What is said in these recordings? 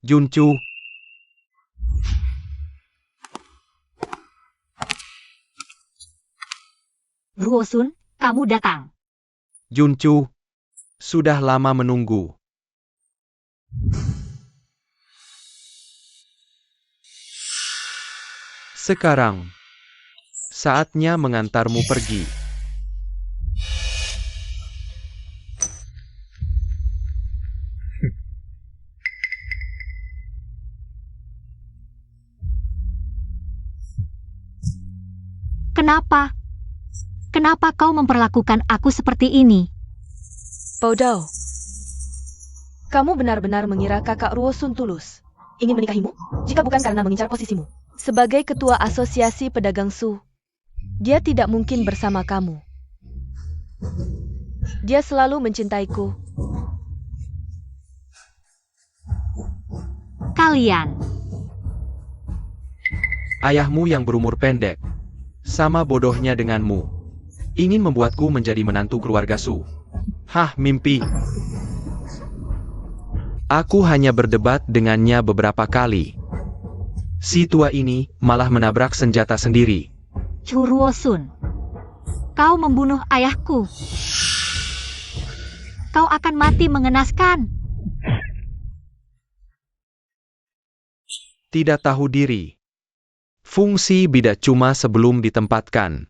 Juncu, Ruosun, kamu datang. Juncu, sudah lama menunggu. Sekarang, saatnya mengantarmu pergi. Kenapa? Kenapa kau memperlakukan aku seperti ini? Baudao, kamu benar-benar mengira kakak Ruosun tulus ingin menikahimu? Jika bukan karena mengincar posisimu sebagai ketua asosiasi pedagang Su, dia tidak mungkin bersama kamu. Dia selalu mencintaiku. Kalian, Ayahmu yang berumur pendek, sama bodohnya denganmu. Ingin membuatku menjadi menantu keluarga Su. Hah, mimpi. Aku hanya berdebat dengannya beberapa kali. Si tua ini malah menabrak senjata sendiri. Chu Ruosun, kau membunuh ayahku. Kau akan mati mengenaskan. Tidak tahu diri. Fungsi bidak cuma sebelum ditempatkan.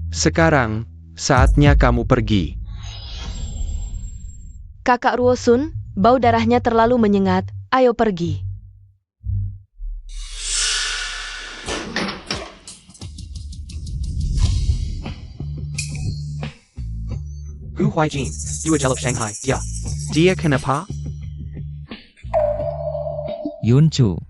Sekarang, saatnya kamu pergi. Kakak Ruosun, bau darahnya terlalu menyengat. Ayo pergi. Gu Huaijin, Duajel of Shanghai, ya. Dia kenapa? Yuncu,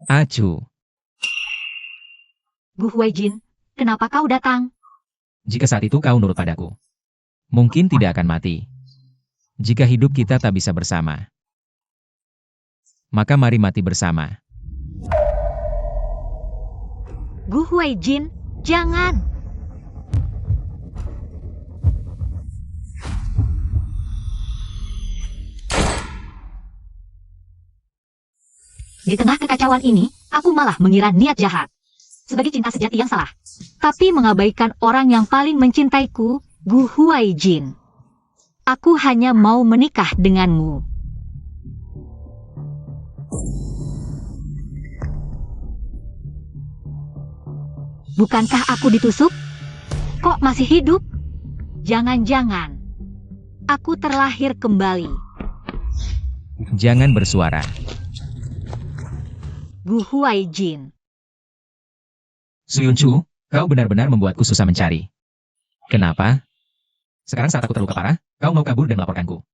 Acu. Gu Huaijin, kenapa kau datang? Jika saat itu kau nurut padaku, mungkin tidak akan mati. Jika hidup kita tak bisa bersama, maka mari mati bersama. Gu Huaijin, jangan. Di tengah kekacauan ini, aku malah mengira niat jahat. Sebagai cinta sejati yang salah. Tapi mengabaikan orang yang paling mencintaiku, Gu Huaijin. Aku hanya mau menikah denganmu. Bukankah aku ditusuk? Kok masih hidup? Jangan-jangan. Aku terlahir kembali. Jangan bersuara. Gu Huaijin. Suyuncu, kau benar-benar membuatku susah mencari. Kenapa? Sekarang saat aku terluka parah, kau mau kabur dan melaporkanku.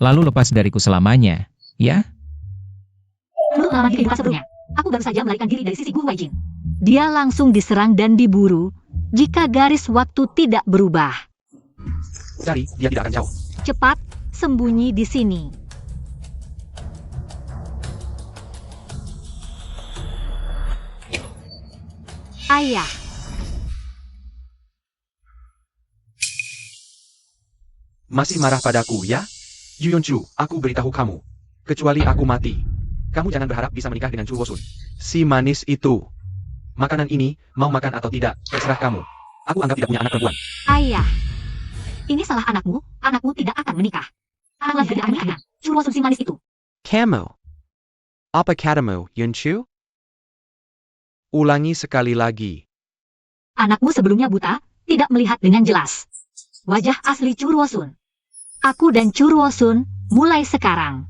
Lalu lepas dariku selamanya, ya? Menurut pengalaman kehidupan sebelumnya, aku baru saja melarikan diri dari sisi Gu Huaijin. Dia langsung diserang dan diburu jika garis waktu tidak berubah. Cari, dia tidak akan jauh. Cepat, sembunyi di sini. Ayah, Masih marah padaku, ya? Yuncu, aku beritahu kamu. Kecuali aku mati, kamu jangan berharap bisa menikah dengan Chu Wosun. Si manis itu. Makanan ini, mau makan atau tidak, terserah kamu. Aku anggap tidak punya anak perempuan. ayah. Ini salah anakmu. Anakmu tidak akan menikah. Anakmu tidak akan menikah dengan Chu Wosun si manis itu. Kamu. Apa katamu, Yuncu? Ulangi sekali lagi. Anakmu sebelumnya buta, tidak melihat dengan jelas. Wajah asli Chu Wosun. Aku dan Chu Wosun, mulai sekarang,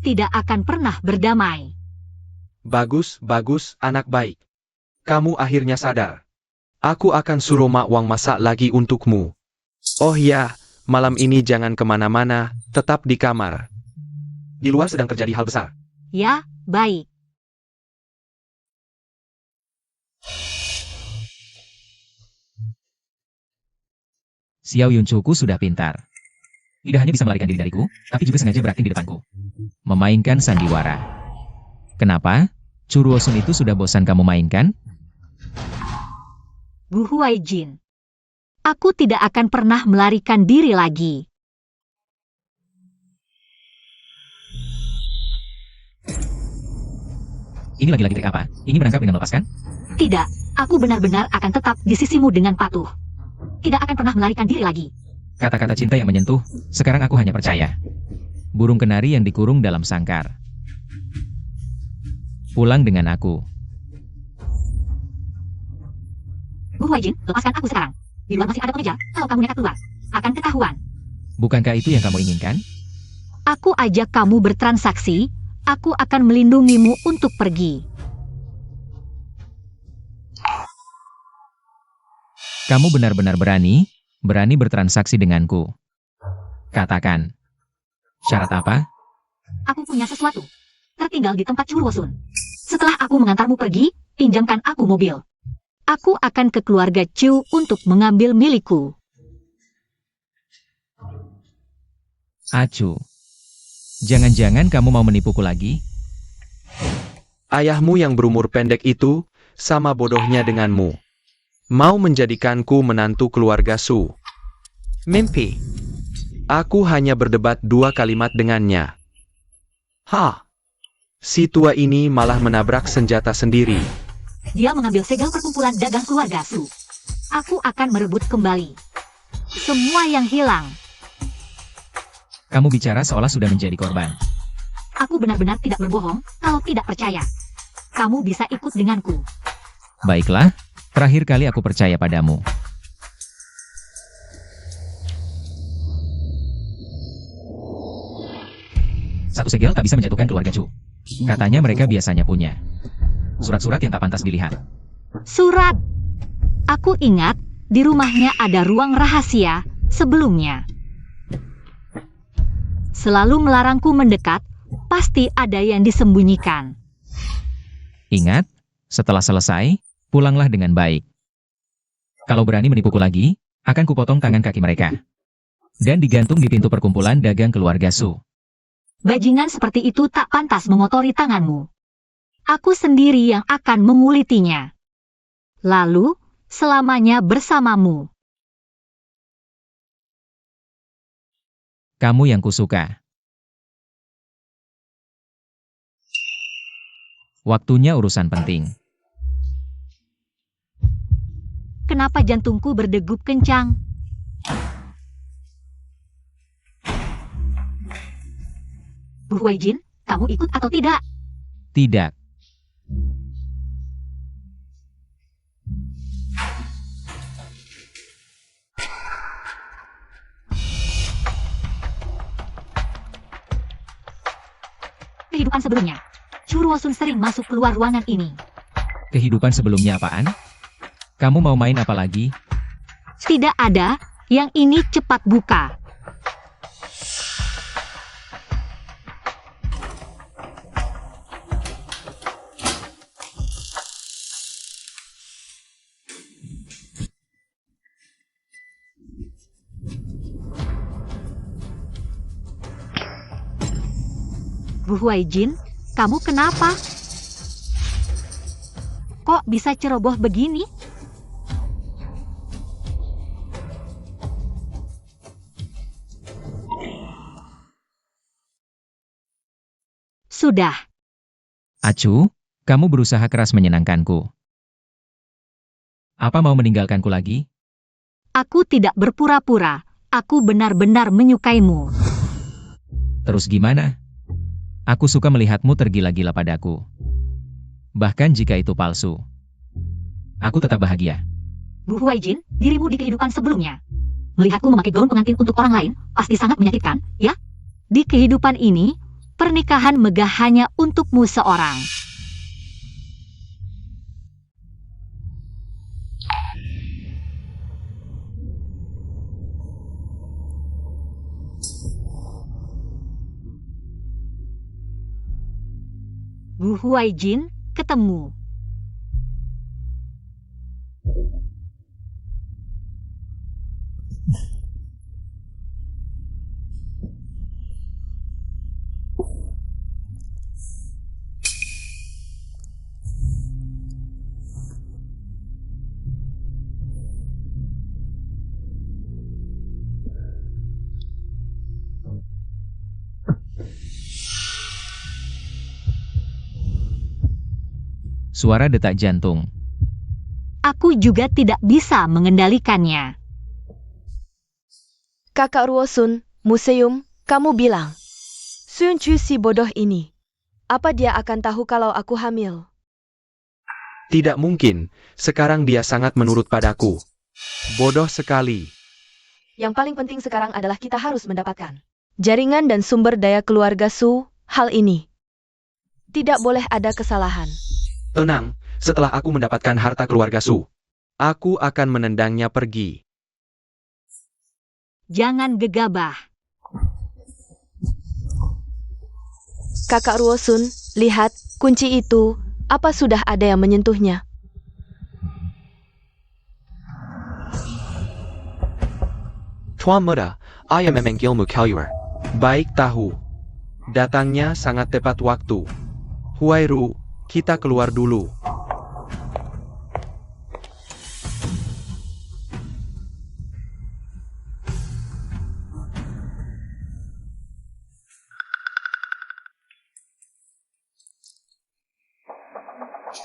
tidak akan pernah berdamai. Bagus, bagus, anak baik. Kamu akhirnya sadar. Aku akan suruh Mak Wang masak lagi untukmu. Oh ya, malam ini jangan kemana-mana, tetap di kamar. Di luar sedang terjadi hal besar. Ya, baik. Xiao Yuncuku sudah pintar. Tidak hanya bisa melarikan diri dariku, tapi juga sengaja berakting di depanku. Memainkan sandiwara. Kenapa? Chu Ruosun itu sudah bosan kamu mainkan? Gu Huaijin. Aku tidak akan pernah melarikan diri lagi. Ini lagi-lagi trik apa? Ingin menangkap dengan melepaskan? Tidak, aku benar-benar akan tetap di sisimu dengan patuh. Tidak akan pernah melarikan diri lagi. Kata-kata cinta yang menyentuh, sekarang aku hanya percaya. Burung kenari yang dikurung dalam sangkar. Pulang dengan aku. Gu Huaijin, lepaskan aku sekarang. Di luar masih ada pengejar. Kalau kamu nekat keluar, akan ketahuan. Bukankah itu yang kamu inginkan? Aku ajak kamu bertransaksi. Aku akan melindungimu untuk pergi. Kamu benar-benar berani bertransaksi denganku. Katakan. Syarat apa? Aku punya sesuatu. Tertinggal di tempat Chu Ruosun. Setelah aku mengantarmu pergi, pinjamkan aku mobil. Aku akan ke keluarga Chu untuk mengambil milikku. Acu. Jangan-jangan kamu mau menipuku lagi? Ayahmu yang berumur pendek itu, sama bodohnya denganmu. Mau menjadikanku menantu keluarga Su. Mimpi. Aku hanya berdebat 2 kalimat dengannya. Si tua ini malah menabrak senjata sendiri. Dia mengambil segel perkumpulan dagang keluarga Su. Aku akan merebut kembali semua yang hilang. Kamu bicara seolah sudah menjadi korban. Aku benar-benar tidak berbohong kalau tidak percaya. Kamu bisa ikut denganku. Baiklah, terakhir kali aku percaya padamu. Satu segel tak bisa menjatuhkan keluarga Chu. Katanya mereka biasanya punya surat-surat yang tak pantas dilihat. Surat. Aku ingat di rumahnya ada ruang rahasia sebelumnya. Selalu melarangku mendekat, pasti ada yang disembunyikan. Ingat, setelah selesai, pulanglah dengan baik. Kalau berani menipuku lagi, akan kupotong tangan kaki mereka. Dan digantung di pintu perkumpulan dagang keluarga Su. Bajingan seperti itu tak pantas mengotori tanganmu. Aku sendiri yang akan mengulitinya. Lalu, selamanya bersamamu. Kamu yang kusuka. Waktunya urusan penting. Kenapa jantungku berdegup kencang? Bu Huaijin, kamu ikut atau tidak? Tidak. Kehidupan sebelumnya, Chu Ruosun sering masuk keluar ruangan ini. Kehidupan sebelumnya apaan? Kamu mau main apa lagi? Tidak ada, yang ini cepat buka. Bu Huaijin, kamu kenapa? Kok bisa ceroboh begini? Sudah. Acu, kamu berusaha keras menyenangkanku. Apa mau meninggalkanku lagi? Aku tidak berpura-pura. Aku benar-benar menyukaimu. Terus gimana? Aku suka melihatmu tergila-gila padaku. Bahkan jika itu palsu. Aku tetap bahagia. Bu Huaijin, dirimu di kehidupan sebelumnya. Melihatku memakai gaun pengantin untuk orang lain, pasti sangat menyakitkan, ya? Di kehidupan ini, pernikahan megah hanya untukmu seorang. Bu Huaijin, ketemu. suara detak jantung. Aku juga tidak bisa mengendalikannya. Kakak Ruosun, museum, kamu bilang. Suyuncu si bodoh ini. Apa dia akan tahu kalau aku hamil? Tidak mungkin, sekarang dia sangat menurut padaku. Bodoh sekali. Yang paling penting sekarang adalah kita harus mendapatkan jaringan dan sumber daya keluarga Su, hal ini. Tidak boleh ada kesalahan. Tenang, setelah aku mendapatkan harta keluarga Su, aku akan menendangnya pergi. Jangan gegabah. Kakak Ruosun, lihat, kunci itu, apa sudah ada yang menyentuhnya? Tuan muda, ayam memanggilmu Kaluar. Baik tahu. Datangnya sangat tepat waktu. Huairu, kita keluar dulu.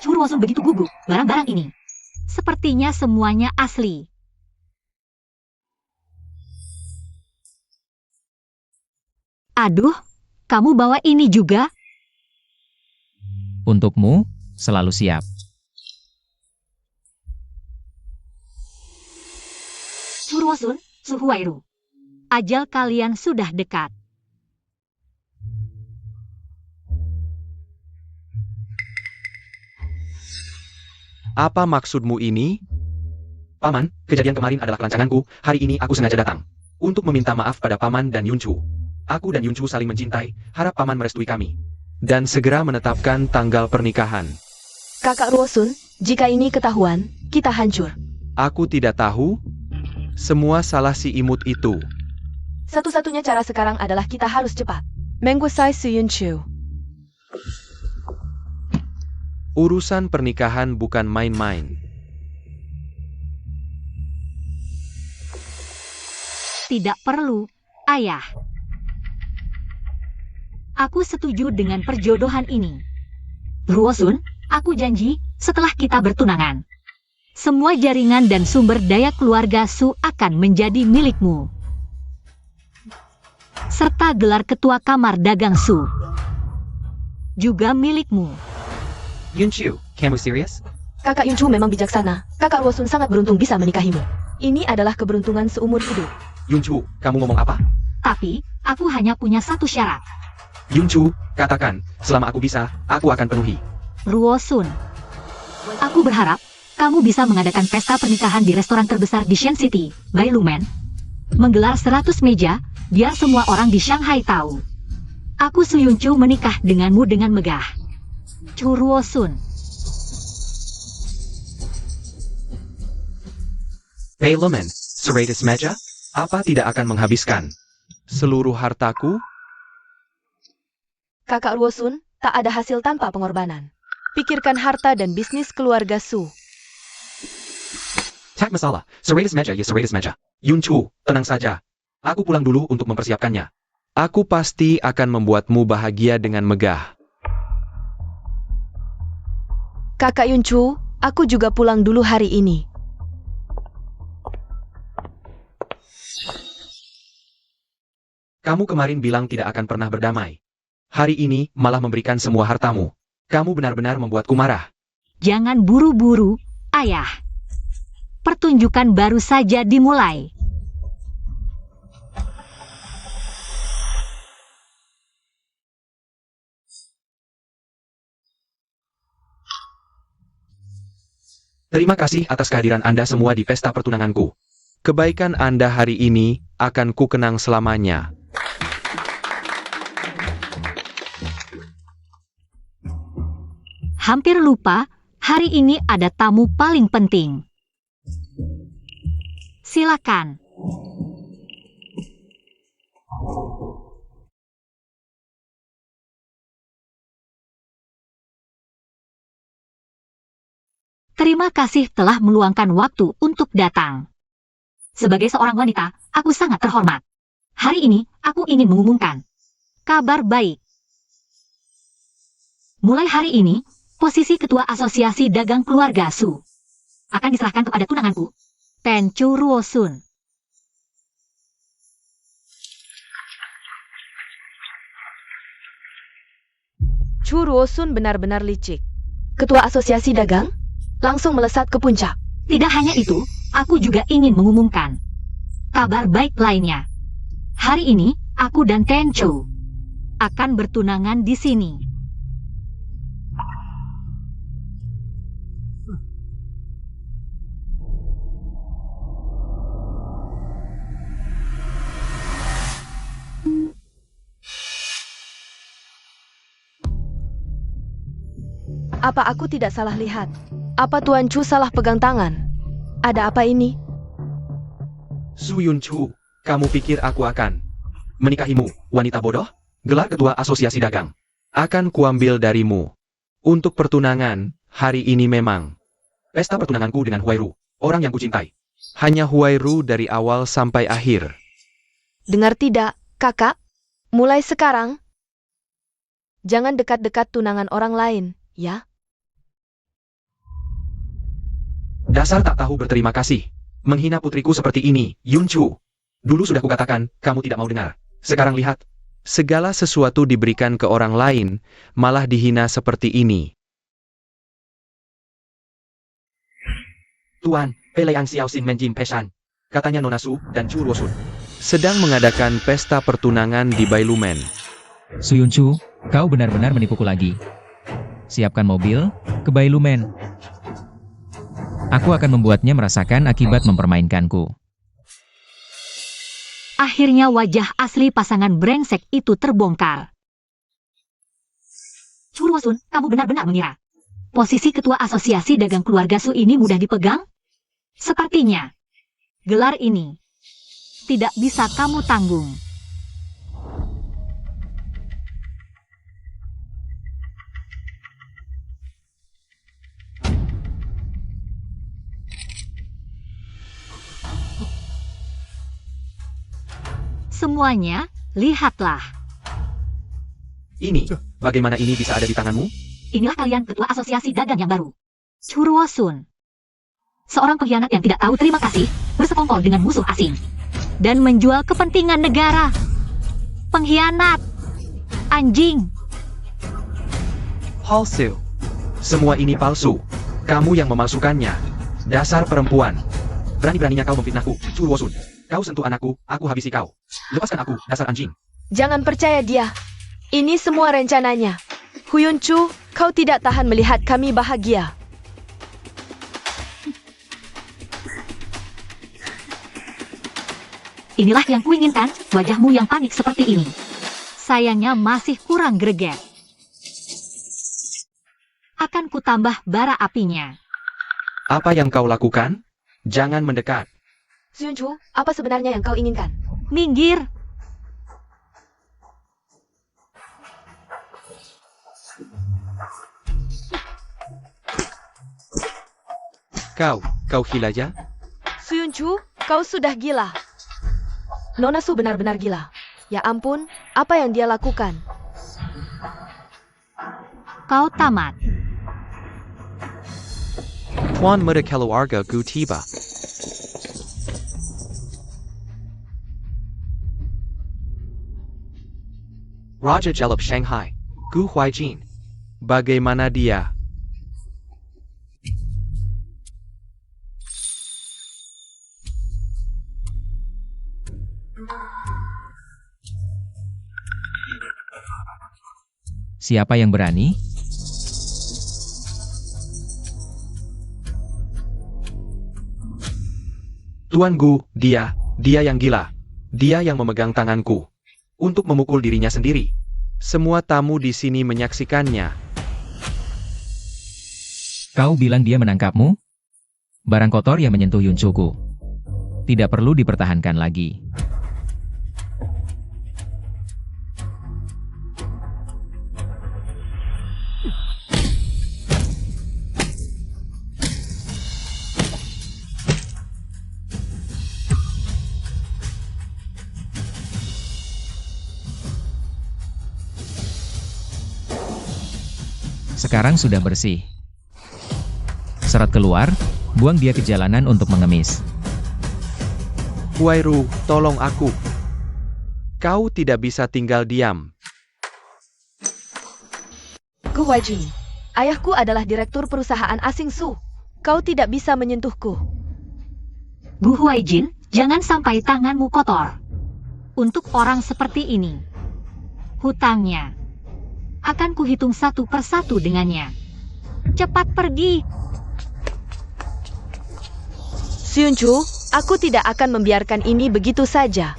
Chu Ruosun begitu gugup barang-barang ini. Sepertinya semuanya asli. Aduh, kamu bawa ini juga? Untukmu, selalu siap. Chu Ruosun, Su Huairu. Ajal kalian sudah dekat. Apa maksudmu ini? Paman, kejadian kemarin adalah kelancanganku. Hari ini aku sengaja datang untuk meminta maaf pada Paman dan Yuncu. Aku dan Yuncu saling mencintai, harap Paman merestui kami. Dan segera menetapkan tanggal pernikahan. Kakak Ruosun, jika ini ketahuan, kita hancur. Aku tidak tahu. Semua salah si imut itu. Satu-satunya cara sekarang adalah kita harus cepat menguasai Suyuncu. Urusan pernikahan bukan main-main. Tidak perlu, Ayah. Aku setuju dengan perjodohan ini. Ruosun, aku janji, setelah kita bertunangan, semua jaringan dan sumber daya keluarga Su akan menjadi milikmu. Serta gelar ketua kamar dagang Su juga milikmu. Yuncu, kamu serius? Kakak Yuncu memang bijaksana. Kakak Ruosun sangat beruntung bisa menikahimu. Ini adalah keberuntungan seumur hidup. Yuncu, kamu ngomong apa? Tapi, aku hanya punya satu syarat. Yuncu, katakan, selama aku bisa, aku akan penuhi. Ruosun, aku berharap kamu bisa mengadakan pesta pernikahan di restoran terbesar di Shen City, Bailumen. Menggelar 100 meja, biar semua orang di Shanghai tahu. Aku Suyuncu menikah denganmu dengan megah. Chu Ruosun. Bailumen, 100 meja? Apa tidak akan menghabiskan seluruh hartaku? Kakak Ruosun, tak ada hasil tanpa pengorbanan. Pikirkan harta dan bisnis keluarga Su. Tak masalah, 100 meja ya 100 meja. Yuncu, tenang saja. Aku pulang dulu untuk mempersiapkannya. Aku pasti akan membuatmu bahagia dengan megah. Kakak Yuncu, aku juga pulang dulu hari ini. Kamu kemarin bilang tidak akan pernah berdamai. Hari ini malah memberikan semua hartamu. Kamu benar-benar membuatku marah. Jangan buru-buru, Ayah. Pertunjukan baru saja dimulai. Terima kasih atas kehadiran Anda semua di pesta pertunanganku. Kebaikan Anda hari ini akan kukenang selamanya. Hampir lupa, hari ini ada tamu paling penting. Silakan. Terima kasih telah meluangkan waktu untuk datang. Sebagai seorang wanita, aku sangat terhormat. Hari ini, aku ingin mengumumkan kabar baik. Mulai hari ini, Posisi Ketua Asosiasi Dagang Keluarga Su akan diserahkan kepada tunanganku, Tenchu Ruosun. Chu Ruosun benar-benar licik. Ketua Asosiasi Dagang langsung melesat ke puncak. Tidak hanya itu, aku juga ingin mengumumkan kabar baik lainnya. Hari ini, aku dan Tenchu akan bertunangan di sini. Apa aku tidak salah lihat? Apa Tuan Chu salah pegang tangan? Ada apa ini? Su Yunchu, kamu pikir aku akan menikahimu, wanita bodoh? Gelar Ketua Asosiasi Dagang akan kuambil darimu. Untuk pertunangan, hari ini memang pesta pertunanganku dengan Huairu, orang yang kucintai. Hanya Huairu dari awal sampai akhir. Dengar tidak, kakak? Mulai sekarang, jangan dekat-dekat tunangan orang lain, ya? Dasar tak tahu berterima kasih. Menghina putriku seperti ini, Yunchu. Dulu sudah kukatakan, kamu tidak mau dengar. Sekarang lihat. Segala sesuatu diberikan ke orang lain, malah dihina seperti ini. Tuan, Peleang Xiaoxin Menjin Peshan. Katanya Nona Su dan Chu Ruosun sedang mengadakan pesta pertunangan di Bailumen. Su Yunchu, kau benar-benar menipuku lagi. Siapkan mobil, ke Bailumen. Aku akan membuatnya merasakan akibat mempermainkanku. Akhirnya wajah asli pasangan brengsek itu terbongkar. Chu Ruosun, kamu benar-benar mengira posisi Ketua Asosiasi Dagang Keluarga Su ini mudah dipegang? Sepertinya gelar ini tidak bisa kamu tanggung. Semuanya, lihatlah. Ini, bagaimana ini bisa ada di tanganmu? Inilah kalian Ketua Asosiasi Dagang yang baru. Chu Ruosun. Seorang pengkhianat yang tidak tahu terima kasih, bersekongkol dengan musuh asing. Dan menjual kepentingan negara. Pengkhianat. Anjing. Palsu. Semua ini palsu. Kamu yang memalsukannya. Dasar perempuan. Berani-beraninya kau memfitnahku, Chu Ruosun. Kau sentuh anakku, aku habisi kau. Lepaskan aku, dasar anjing. Jangan percaya dia. Ini semua rencananya. Huyun Chu, kau tidak tahan melihat kami bahagia. Inilah yang kuinginkan, wajahmu yang panik seperti ini. Sayangnya masih kurang greget. Akan kutambah bara apinya. Apa yang kau lakukan? Jangan mendekat. Huyun Chu, apa sebenarnya yang kau inginkan? Minggir. Kau gila ya? Huyun Chu, kau sudah gila. Nona Su benar-benar gila. Ya ampun, apa yang dia lakukan? Kau tamat. Tuan muda keluarga gu tiba. Raja Jelap Shanghai, Gu Huaijin. Bagaimana dia? Siapa yang berani? Tuan Gu, dia yang gila. Dia yang memegang tanganku untuk memukul dirinya sendiri. Semua tamu di sini menyaksikannya. Kau bilang dia menangkapmu? Barang kotor yang menyentuh Yunchuku. Tidak perlu dipertahankan lagi. Sekarang sudah bersih. Seret keluar, buang dia ke jalanan untuk mengemis. Huairu, tolong aku. Kau tidak bisa tinggal diam. Gu Huaijin, ayahku adalah direktur perusahaan asing Su. Kau tidak bisa menyentuhku. Gu Huaijin, jangan sampai tanganmu kotor. Untuk orang seperti ini, hutangnya akan kuhitung satu persatu dengannya. Cepat pergi. Xuyunchu, aku tidak akan membiarkan ini begitu saja.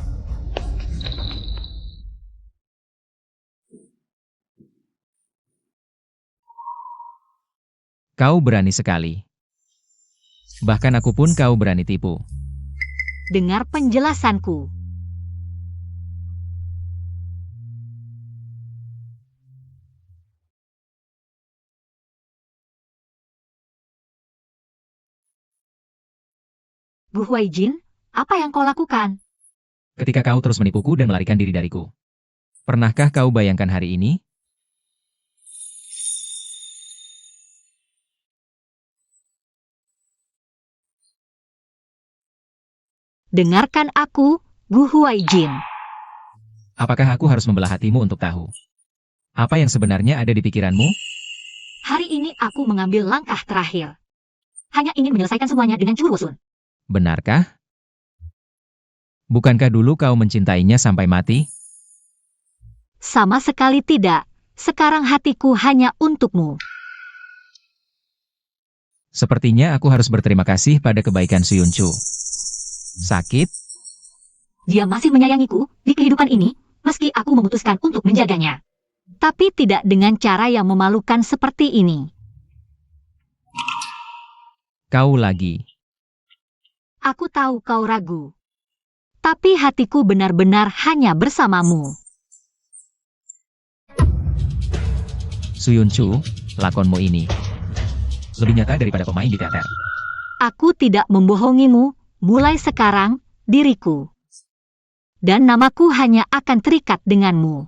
Kau berani sekali. Bahkan aku pun kau berani tipu. Dengar penjelasanku. Gu Huaijin, apa yang kau lakukan? Ketika kau terus menipuku dan melarikan diri dariku. Pernahkah kau bayangkan hari ini? Dengarkan aku, Gu Huaijin. Apakah aku harus membelah hatimu untuk tahu? Apa yang sebenarnya ada di pikiranmu? Hari ini aku mengambil langkah terakhir. Hanya ingin menyelesaikan semuanya dengan Chu Ruosun. Benarkah? Bukankah dulu kau mencintainya sampai mati? Sama sekali tidak. Sekarang hatiku hanya untukmu. Sepertinya aku harus berterima kasih pada kebaikan Xuyunchu. Sakit? Dia masih menyayangiku di kehidupan ini, meski aku memutuskan untuk menjaganya. Tapi tidak dengan cara yang memalukan seperti ini. Kau lagi. Aku tahu kau ragu. Tapi hatiku benar-benar hanya bersamamu. Xuyunchu, lakonmu ini lebih nyata daripada pemain di teater. Aku tidak membohongimu, mulai sekarang, diriku. Dan namaku hanya akan terikat denganmu.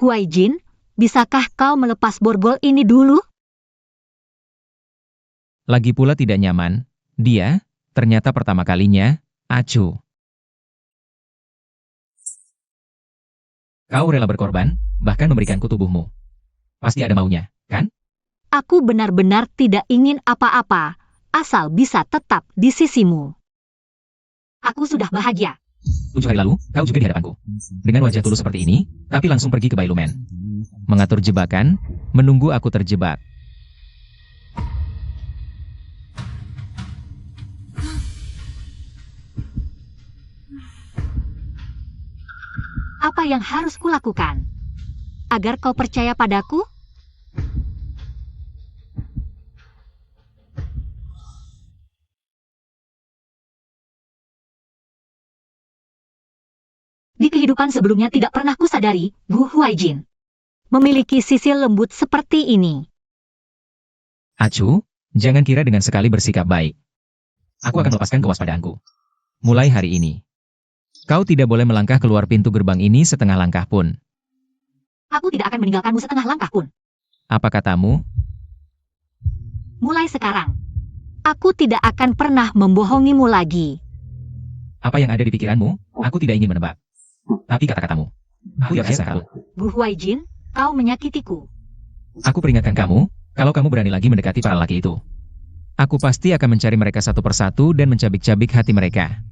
Huaijin, bisakah kau melepas borgol ini dulu? Lagi pula tidak nyaman, dia, ternyata pertama kalinya, acuh. Kau rela berkorban, bahkan memberikanku tubuhmu. Pasti ada maunya, kan? Aku benar-benar tidak ingin apa-apa, asal bisa tetap di sisimu. Aku sudah bahagia. 7 hari lalu, kau juga di hadapanku. Dengan wajah tulus seperti ini, tapi langsung pergi ke Bailumen. Mengatur jebakan, menunggu aku terjebak. Apa yang harus kulakukan? Agar kau percaya padaku? Di kehidupan sebelumnya tidak pernah kusadari, Gu Huaijin memiliki sisi lembut seperti ini. Acuh, jangan kira dengan sekali bersikap baik. Aku akan melepaskan kewaspadaanku. Mulai hari ini. Kau tidak boleh melangkah keluar pintu gerbang ini setengah langkah pun. Aku tidak akan meninggalkanmu setengah langkah pun. Apa katamu? Mulai sekarang, aku tidak akan pernah membohongimu lagi. Apa yang ada di pikiranmu? Aku tidak ingin menebak. Tapi kata-katamu. Aku tidak biasa kau. Gu Huaijin, kau menyakitiku. Aku peringatkan kamu, kalau kamu berani lagi mendekati para laki itu. Aku pasti akan mencari mereka satu persatu dan mencabik-cabik hati mereka.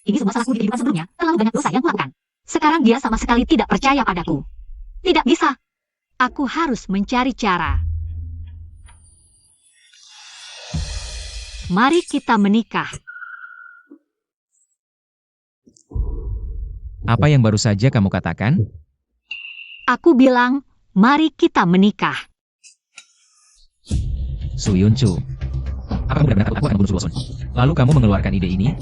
Ini semua salahku di kehidupan sebelumnya, terlalu banyak dosa yang kulakukan. Sekarang dia sama sekali tidak percaya padaku. Tidak bisa. Aku harus mencari cara. Mari kita menikah. Apa yang baru saja kamu katakan? Aku bilang, mari kita menikah. Xuyunchu. Apa kamu benar-benar tahu aku akan membunuh Su Ruosun? Lalu kamu mengeluarkan ide ini?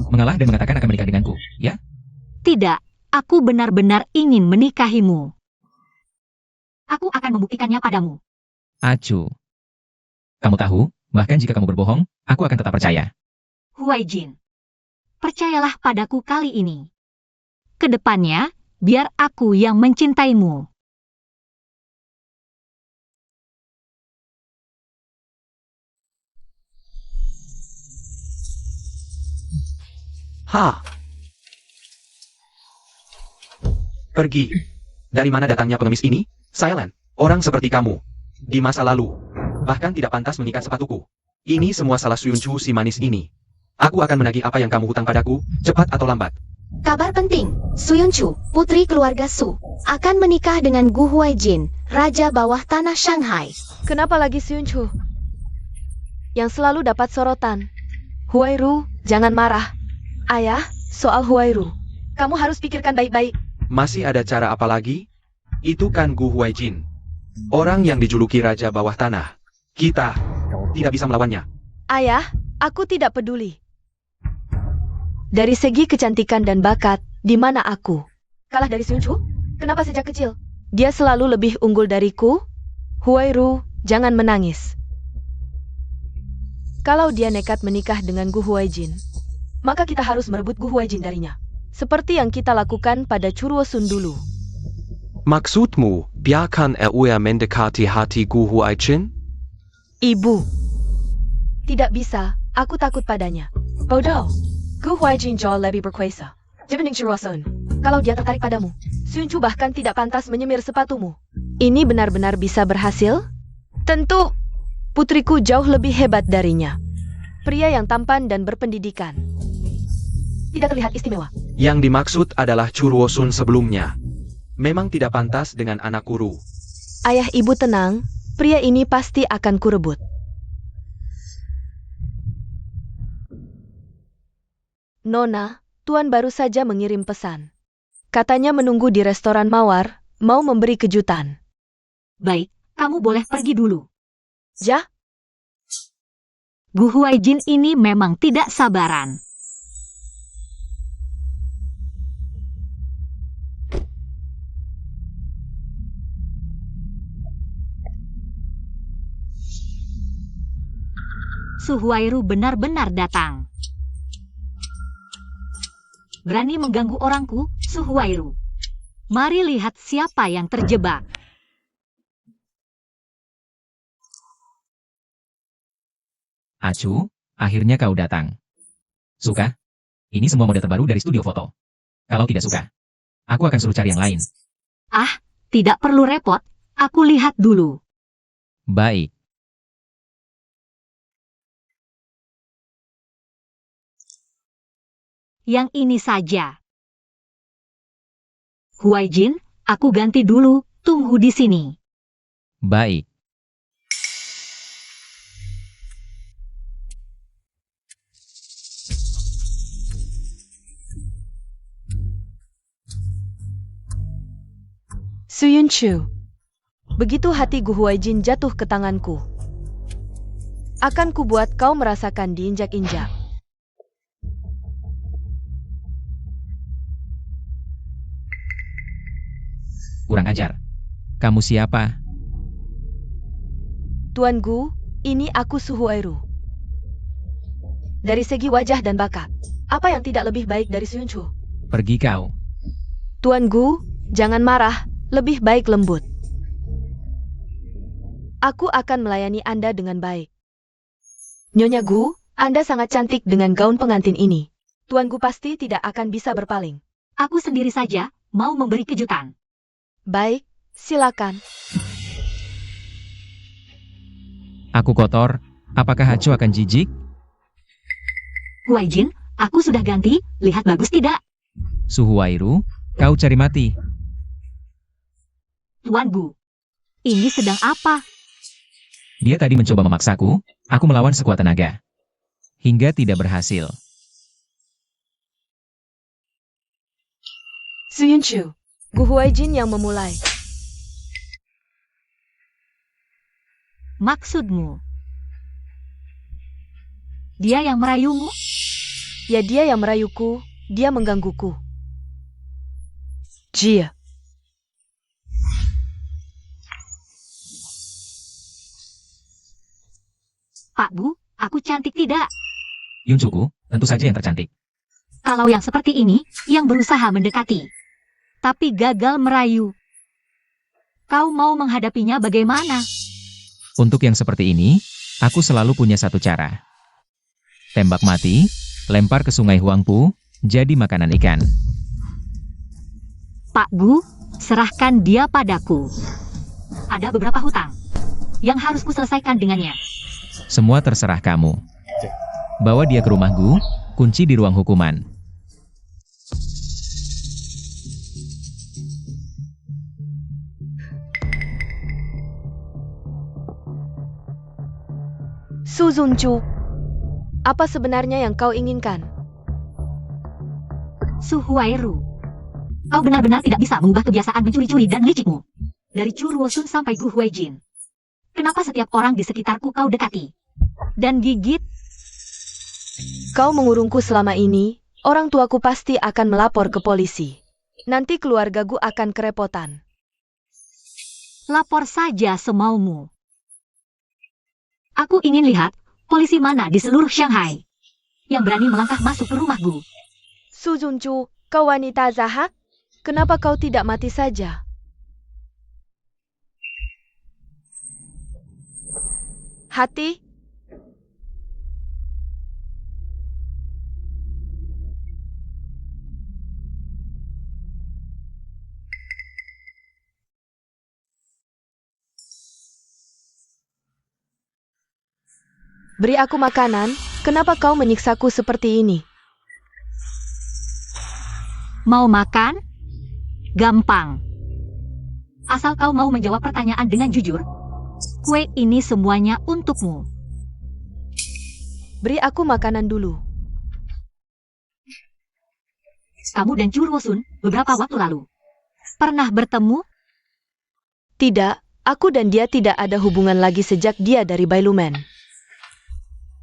Mengalah dan mengatakan akan menikah denganku, ya? Tidak, aku benar-benar ingin menikahimu. Aku akan membuktikannya padamu. Acuh. Kamu tahu, bahkan jika kamu berbohong, aku akan tetap percaya. Huaijin, percayalah padaku kali ini. Kedepannya, biar aku yang mencintaimu. Ha! Pergi. Dari mana datangnya pengemis ini? Silent. Orang seperti kamu. Di masa lalu. Bahkan tidak pantas mengikat sepatuku. Ini semua salah Suyunchu si manis ini. Aku akan menagih apa yang kamu hutang padaku, cepat atau lambat. Kabar penting, Suyunchu, putri keluarga Su, akan menikah dengan Gu Huaijin, Raja Bawah Tanah Shanghai. Kenapa lagi Suyunchu? Yang selalu dapat sorotan. Huairu, jangan marah. Ayah, soal Huairu. Kamu harus pikirkan baik-baik. Masih ada cara apa lagi? Itu kan Gu Huaijin. Orang yang dijuluki Raja Bawah Tanah. Kita tidak bisa melawannya. Ayah, aku tidak peduli. Dari segi kecantikan dan bakat, di mana aku? Kalah dari Suyunchu? Kenapa sejak kecil? Dia selalu lebih unggul dariku? Huairu, jangan menangis. Kalau dia nekat menikah dengan Gu Huaijin, maka kita harus merebut Gu Huaijin darinya. Seperti yang kita lakukan pada Churuosun dulu. Maksudmu, biarkan ia mendekati hati Gu Huaijin? Ibu. Tidak bisa, aku takut padanya. Bodoh. Gu Huaijin jauh lebih berkuasa dibanding Churuosun. Kalau dia tertarik padamu, Suyunchu bahkan tidak pantas menyemir sepatumu. Ini benar-benar bisa berhasil? Tentu, putriku jauh lebih hebat darinya. Pria yang tampan dan berpendidikan. Tidak terlihat istimewa. Yang dimaksud adalah Churuosun sebelumnya. Memang tidak pantas dengan anak guru. Ayah ibu tenang, pria ini pasti akan kurebut. Nona, Tuan baru saja mengirim pesan. Katanya menunggu di restoran Mawar, mau memberi kejutan. Baik, kamu boleh pergi dulu. Ja? Gu Huaijin ini memang tidak sabaran. Su Huairu benar-benar datang. Berani mengganggu orangku, Su Huairu. Mari lihat siapa yang terjebak. Acu, akhirnya kau datang. Suka? Ini semua model terbaru dari studio foto. Kalau tidak suka, aku akan suruh cari yang lain. Ah, tidak perlu repot. Aku lihat dulu. Baik. Yang ini saja. Huaijin, aku ganti dulu. Tunggu di sini. Baik. Suyunchu. Begitu hati Gu Huaijin jatuh ke tanganku, akan kubuat kau merasakan diinjak-injak. Kurang ajar. Kamu siapa? Tuan Gu, ini aku Su Huairu. Dari segi wajah dan bakat, apa yang tidak lebih baik dari Suyunchu? Pergi kau. Tuan Gu, jangan marah, lebih baik lembut. Aku akan melayani Anda dengan baik. Nyonya Gu, Anda sangat cantik dengan gaun pengantin ini. Tuan Gu pasti tidak akan bisa berpaling. Aku sendiri saja mau memberi kejutan. Baik, silakan. Aku kotor. Apakah Hacu akan jijik? Huaijin, aku sudah ganti. Lihat bagus tidak? Su Huairu, kau cari mati. Tuan Gu, ini sedang apa? Dia tadi mencoba memaksaku, aku melawan sekuat tenaga. Hingga tidak berhasil. Suyunchu, Gu Huaijin yang memulai. Maksudmu? Dia yang merayumu? Ya dia yang merayuku, dia menggangguku. Jia. Pak Bu, aku cantik tidak? Yuncuku, tentu saja yang tercantik. Kalau yang seperti ini, yang berusaha mendekati. tapi gagal merayu. Kau mau menghadapinya bagaimana? Untuk yang seperti ini, aku selalu punya satu cara. Tembak mati, lempar ke sungai Huangpu, jadi makanan ikan. Pak Gu, serahkan dia padaku. Ada beberapa hutang yang harus kuselesaikan dengannya. Semua terserah kamu. Bawa dia ke rumah Gu, kunci di ruang hukuman. Su Zunchu, apa sebenarnya yang kau inginkan? Su Huairu, kau benar-benar tidak bisa mengubah kebiasaan mencuri-curi dan licikmu. Dari Chu Ruosun sampai Gu Huaijin. Kenapa setiap orang di sekitarku kau dekati dan gigit? Kau mengurungku selama ini, orang tuaku pasti akan melapor ke polisi. Nanti keluargaku akan kerepotan. Lapor saja semaumu. Aku ingin lihat polisi mana di seluruh Shanghai yang berani melangkah masuk ke rumahku. Su Zunchu, kau wanita jahat? Kenapa kau tidak mati saja? Hati? Beri aku makanan, kenapa kau menyiksaku seperti ini? Mau makan? Gampang. Asal kau mau menjawab pertanyaan dengan jujur. Kue ini semuanya untukmu. Beri aku makanan dulu. Kamu dan Chu Ruosun beberapa waktu lalu pernah bertemu? Tidak, aku dan dia tidak ada hubungan lagi sejak dia dari Bailumen.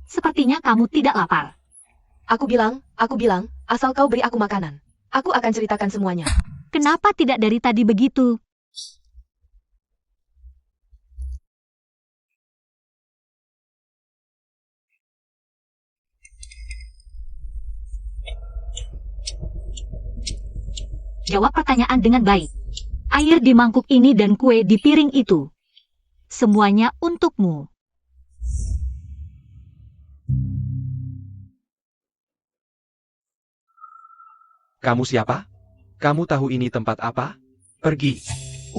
Sepertinya kamu tidak lapar. Aku bilang, asal kau beri aku makanan. Aku akan ceritakan semuanya. Kenapa tidak dari tadi begitu? Jawab pertanyaan dengan baik. Air di mangkuk ini dan kue di piring itu. Semuanya untukmu. Kamu siapa? Kamu tahu ini tempat apa? Pergi.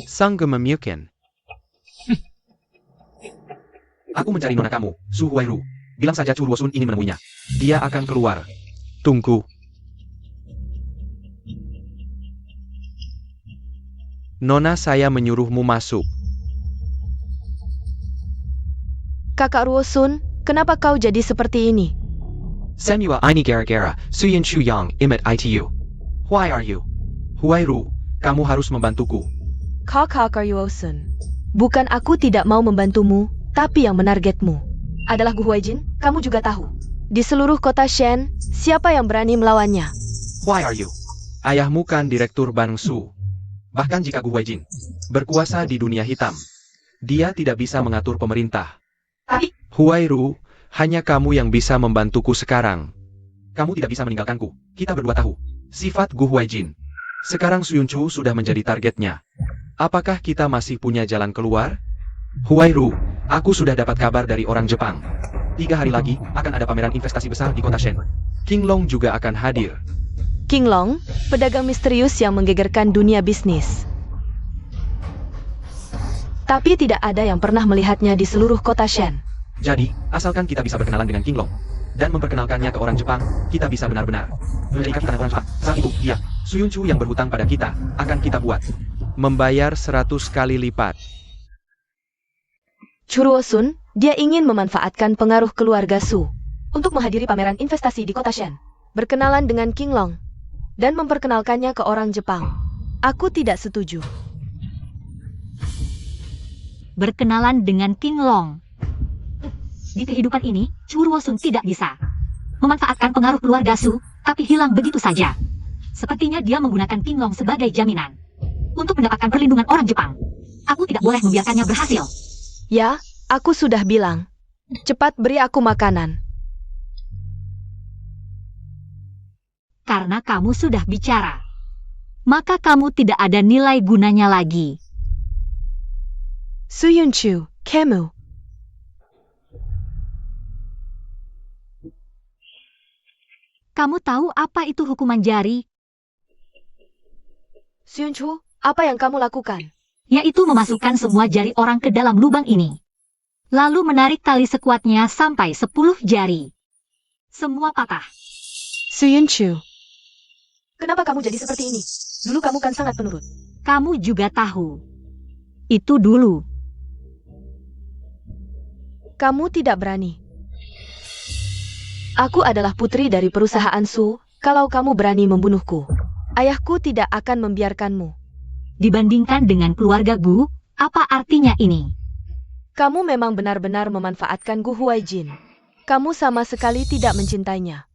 Sang Gememyuken. Aku mencari nona kamu, Su Huairu. Bilang saja Chu Ruosun ini menemuinya. Dia akan keluar. Tunggu. Nona, saya menyuruhmu masuk. Kakak Ruosun, kenapa kau jadi seperti ini? Senua ini gara-gara Suyin Chu Yang Imet ITU. Why are you? Huairu, kamu harus membantuku. Kakak Ruosun, bukan aku tidak mau membantumu, tapi yang menargetmu adalah Gu Huaijin, kamu juga tahu. Di seluruh kota Shen, siapa yang berani melawannya? Why are you? Ayahmu kan direktur Bangsu. Bahkan jika Gu Huaijin berkuasa di dunia hitam, dia tidak bisa mengatur pemerintah. Tapi, Huairu, hanya kamu yang bisa membantuku sekarang. Kamu tidak bisa meninggalkanku. Kita berdua tahu sifat Gu Huaijin. Sekarang Suyunchu sudah menjadi targetnya. Apakah kita masih punya jalan keluar? Huairu, aku sudah dapat kabar dari orang Jepang. 3 hari lagi akan ada pameran investasi besar di kota Shen. King Long juga akan hadir. King Long, pedagang misterius yang menggegerkan dunia bisnis. Tapi tidak ada yang pernah melihatnya di seluruh kota Shen. Jadi, asalkan kita bisa berkenalan dengan King Long dan memperkenalkannya ke orang Jepang, kita bisa benar-benar menjadi kaki kanan orang Jepang. Saat itu, dia, Suyunchu yang berhutang pada kita, akan kita buat membayar 100 kali lipat. Chu Ruosun, dia ingin memanfaatkan pengaruh keluarga Su untuk menghadiri pameran investasi di kota Shen, berkenalan dengan King Long, dan memperkenalkannya ke orang Jepang. Aku tidak setuju. Berkenalan dengan King Long. Di kehidupan ini, Chu Ruosun tidak bisa memanfaatkan pengaruh keluarga Su, tapi hilang begitu saja. Sepertinya dia menggunakan King Long sebagai jaminan untuk mendapatkan perlindungan orang Jepang. Aku tidak boleh membiarkannya berhasil. Ya, aku sudah bilang. Cepat beri aku makanan. Karena kamu sudah bicara. maka kamu tidak ada nilai gunanya lagi. Su Yunchu, kamu. Kamu tahu apa itu hukuman jari? Su Yunchu, apa yang kamu lakukan? Yaitu memasukkan semua jari orang ke dalam lubang ini. Lalu menarik tali sekuatnya sampai 10 jari. Semua patah. Su Yunchu. Kenapa kamu jadi seperti ini? Dulu kamu kan sangat penurut. Kamu juga tahu. Itu dulu. Kamu tidak berani. Aku adalah putri dari perusahaan Su. Kalau kamu berani membunuhku, ayahku tidak akan membiarkanmu. Dibandingkan dengan keluarga Gu, apa artinya ini? Kamu memang benar-benar memanfaatkan Gu Huaijin. Kamu sama sekali tidak mencintainya.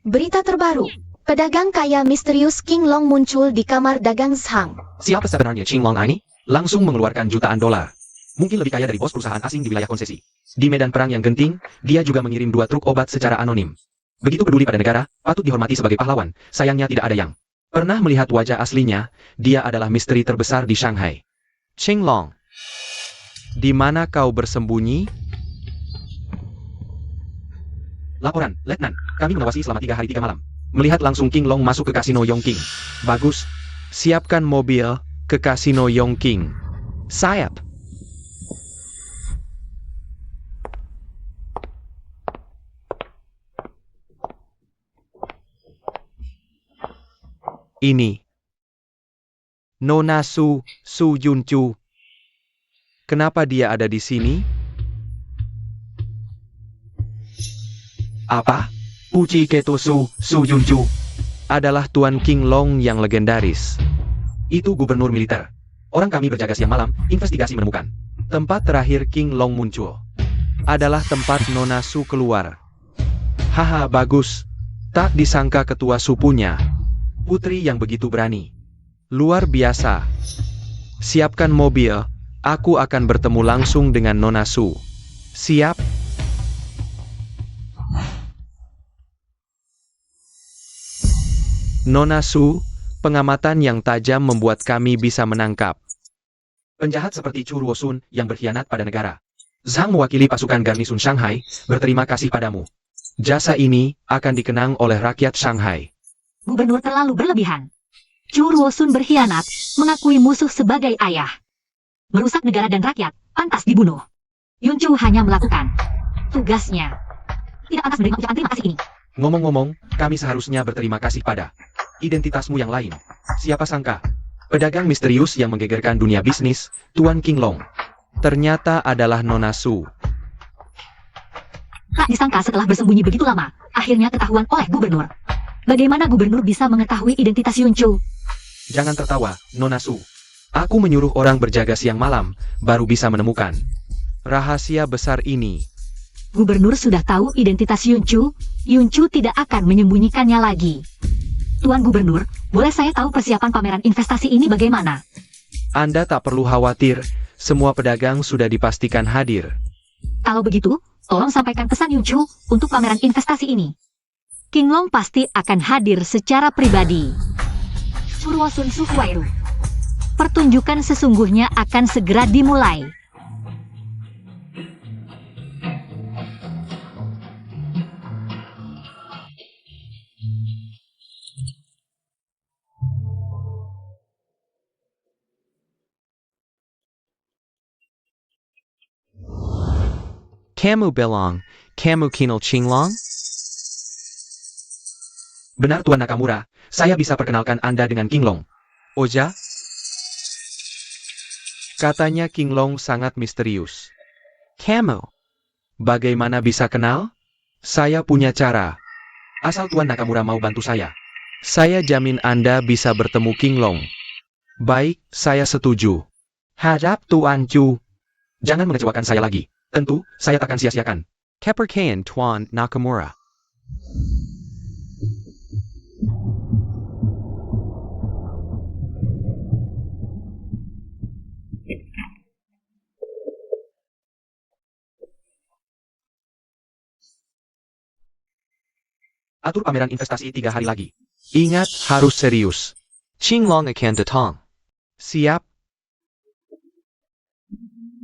Berita terbaru. Pedagang kaya misterius King Long muncul di kamar dagang Zhang. Siapa sebenarnya Qing Long ini? Langsung mengeluarkan jutaan dolar. Mungkin lebih kaya dari bos perusahaan asing di wilayah konsesi. Di medan perang yang genting, dia juga mengirim 2 truk obat secara anonim. Begitu peduli pada negara, patut dihormati sebagai pahlawan. Sayangnya tidak ada yang pernah melihat wajah aslinya. Dia adalah misteri terbesar di Shanghai. Qing Long, di mana kau bersembunyi? Laporan, Letnan. Kami mengawasi selama 3 hari 3 malam. Melihat langsung King Long masuk ke kasino Yongqing. Bagus. Siapkan mobil ke kasino Yongqing. Sayap. Ini. Nona Su Yunchu. Kenapa dia ada di sini? Apa? Puji Keto Su Yunchu adalah Tuan King Long yang legendaris. Itu gubernur militer. Orang kami berjaga siang malam, investigasi menemukan. Tempat terakhir King Long muncul adalah tempat Nona Su keluar. Haha, bagus. Tak disangka ketua supunya. Putri yang begitu berani. Luar biasa. Siapkan mobil, aku akan bertemu langsung dengan Nona Su. Siap? Nona Su, pengamatan yang tajam membuat kami bisa menangkap penjahat seperti Chu Ruosun yang berkhianat pada negara. Zhang mewakili pasukan garnisun Shanghai, berterima kasih padamu. Jasa ini akan dikenang oleh rakyat Shanghai. Gubernur terlalu berlebihan. Chu Ruosun berkhianat, mengakui musuh sebagai ayah. Merusak negara dan rakyat, pantas dibunuh. Yunchu hanya melakukan tugasnya. Tidak pantas menerima ucapan terima kasih ini. Ngomong-ngomong, kami seharusnya berterima kasih pada identitasmu yang lain. Siapa sangka, pedagang misterius yang menggegerkan dunia bisnis, Tuan King Long, ternyata adalah Nona Su. Tak disangka setelah bersembunyi begitu lama, akhirnya ketahuan oleh gubernur. Bagaimana gubernur bisa mengetahui identitas Yunchu? Jangan tertawa, Nona Su. Aku menyuruh orang berjaga siang malam, baru bisa menemukan rahasia besar ini. Gubernur sudah tahu identitas Yunchu. Yunchu tidak akan menyembunyikannya lagi. Tuan Gubernur, boleh saya tahu persiapan pameran investasi ini bagaimana? Anda tak perlu khawatir, semua pedagang sudah dipastikan hadir. Kalau begitu, tolong sampaikan pesan Yunchu untuk pameran investasi ini. King Long pasti akan hadir secara pribadi. Suruosun Suhuairu. Pertunjukan sesungguhnya akan segera dimulai. Kamu bilang, kamu kenal Qing Long? Benar Tuan Nakamura, saya bisa perkenalkan Anda dengan King Long. Oja? Katanya King Long sangat misterius. Kamu? Bagaimana bisa kenal? Saya punya cara. Asal Tuan Nakamura mau bantu saya jamin Anda bisa bertemu King Long. Baik, saya setuju. Harap Tuan Chu jangan mengecewakan saya lagi. Tentu, saya takkan sia-siakan. Kepercayaan Tuan Nakamura. Atur pameran investasi 3 hari lagi. Ingat, harus serius. Qinglong akan datang. Siap?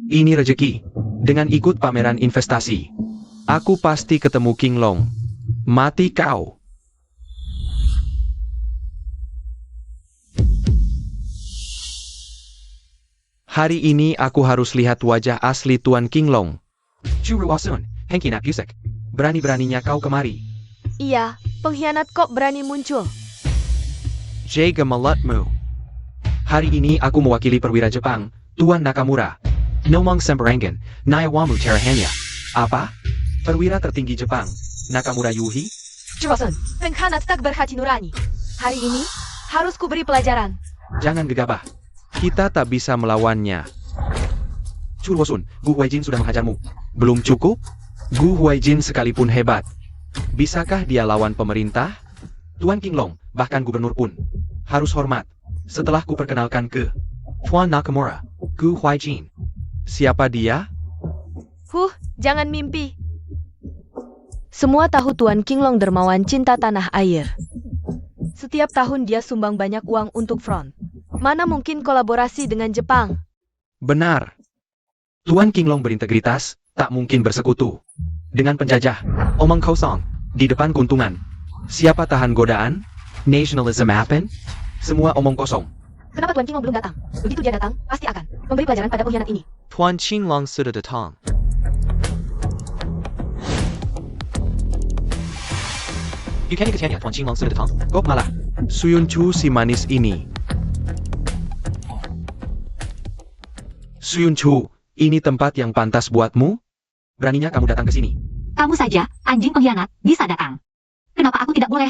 Ini rejeki. Dengan ikut pameran investasi, aku pasti ketemu King Long. Mati kau. Hari ini aku harus lihat wajah asli Tuan King Long. Chu Ruosun, Hengki Nak Yusek. Berani-beraninya kau kemari. Iya, pengkhianat kok berani muncul. Jaga mulutmu. Hari ini aku mewakili perwira Jepang, Tuan Nakamura. Nomong Semperangan, Nayawamu Terahanya. Apa? Perwira tertinggi Jepang, Nakamura Yuhi? Ruosun, pengkhianat tak berhati nurani. Hari ini, harus kuberi pelajaran. Jangan gegabah. Kita tak bisa melawannya. Chu Ruosun, Gu Huaijin sudah menghajarmu. Belum cukup? Gu Huaijin sekalipun hebat. Bisakah dia lawan pemerintah? Tuan King Long, bahkan gubernur pun harus hormat. Setelah ku perkenalkan ke Tuan Nakamura, Gu Huaijin. Siapa dia? Jangan mimpi. Semua tahu Tuan King Long dermawan cinta tanah air. Setiap tahun dia sumbang banyak uang untuk front. Mana mungkin kolaborasi dengan Jepang? Benar. Tuan King Long berintegritas, tak mungkin bersekutu dengan penjajah. Omong kosong, di depan keuntungan. Siapa tahan godaan? Nationalism happen? Semua omong kosong. Kenapa Tuan King Long belum datang? Begitu dia datang, pasti akan memberi pelajaran pada pengkhianat ini. Tuan Qinglong sudah datang. Bukannya kesiannya Tuan Qinglong sudah datang. Kok malah Suyun Chu si manis ini? Suyun Chu, ini tempat yang pantas buatmu? Beraninya kamu datang ke sini? Kamu saja, anjing pengkhianat, bisa datang. Kenapa aku tidak boleh?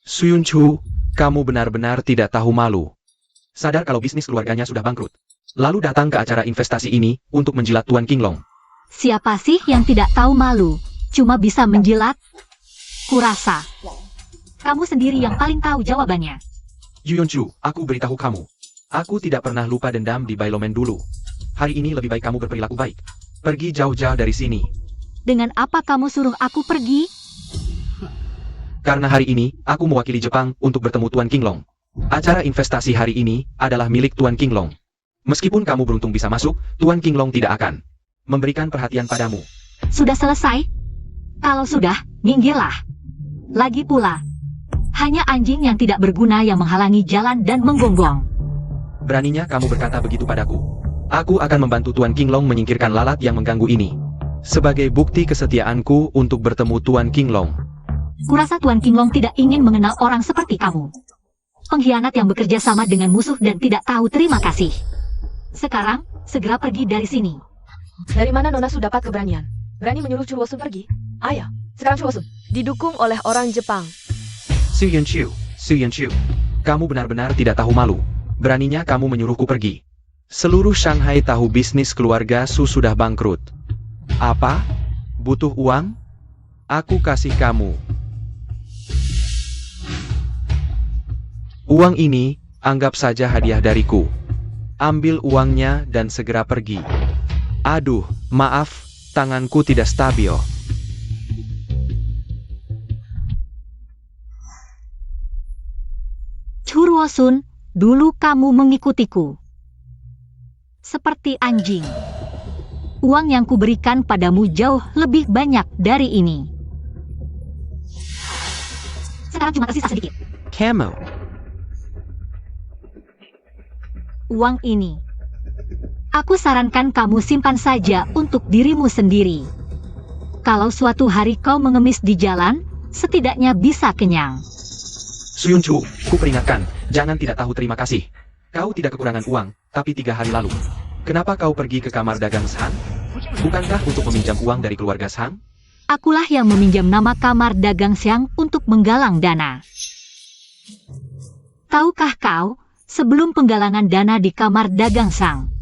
Suyun Chu, kamu benar-benar tidak tahu malu. Sadar kalau bisnis keluarganya sudah bangkrut. Lalu datang ke acara investasi ini untuk menjilat Tuan King Long. Siapa sih yang tidak tahu malu? Cuma bisa menjilat? Kurasa kamu sendiri yang paling tahu jawabannya. Yuyun Chu, aku beritahu kamu. Aku tidak pernah lupa dendam di Bailomen dulu. Hari ini lebih baik kamu berperilaku baik. Pergi jauh-jauh dari sini. Dengan apa kamu suruh aku pergi? Karena hari ini, aku mewakili Jepang untuk bertemu Tuan King Long. Acara investasi hari ini adalah milik Tuan King Long. Meskipun kamu beruntung bisa masuk, Tuan King Long tidak akan memberikan perhatian padamu. Sudah selesai? Kalau sudah, minggirlah. Lagi pula, hanya anjing yang tidak berguna yang menghalangi jalan dan menggonggong. Beraninya kamu berkata begitu padaku. Aku akan membantu Tuan King Long menyingkirkan lalat yang mengganggu ini. Sebagai bukti kesetiaanku untuk bertemu Tuan King Long. Kurasa Tuan King Long tidak ingin mengenal orang seperti kamu. Pengkhianat yang bekerja sama dengan musuh dan tidak tahu terima kasih. Sekarang, segera pergi dari sini. Dari mana Nona Su dapat keberanian? Berani menyuruh Chu Ruosun pergi? Ayah, sekarang Chu Ruosun didukung oleh orang Jepang. Suyun Chu, kamu benar-benar tidak tahu malu. Beraninya kamu menyuruhku pergi. Seluruh Shanghai tahu bisnis keluarga Su sudah bangkrut. Apa? Butuh uang? Aku kasih kamu. Uang ini, anggap saja hadiah dariku. Ambil uangnya dan segera pergi. Aduh, maaf, tanganku tidak stabil. Chu Ruosun, dulu kamu mengikutiku. Seperti anjing. Uang yang kuberikan padamu jauh lebih banyak dari ini. Sekarang cuma tersisa sedikit. Kamu. Uang ini. Aku sarankan kamu simpan saja untuk dirimu sendiri. Kalau suatu hari kau mengemis di jalan, setidaknya bisa kenyang. Suyun Chu, ku peringatkan, jangan tidak tahu terima kasih. Kau tidak kekurangan uang, tapi 3 hari lalu. Kenapa kau pergi ke kamar dagang Shang? Bukankah untuk meminjam uang dari keluarga Shang? Akulah yang meminjam nama kamar dagang Xiang untuk menggalang dana. Tahukah kau, sebelum penggalangan dana di kamar dagang Shang,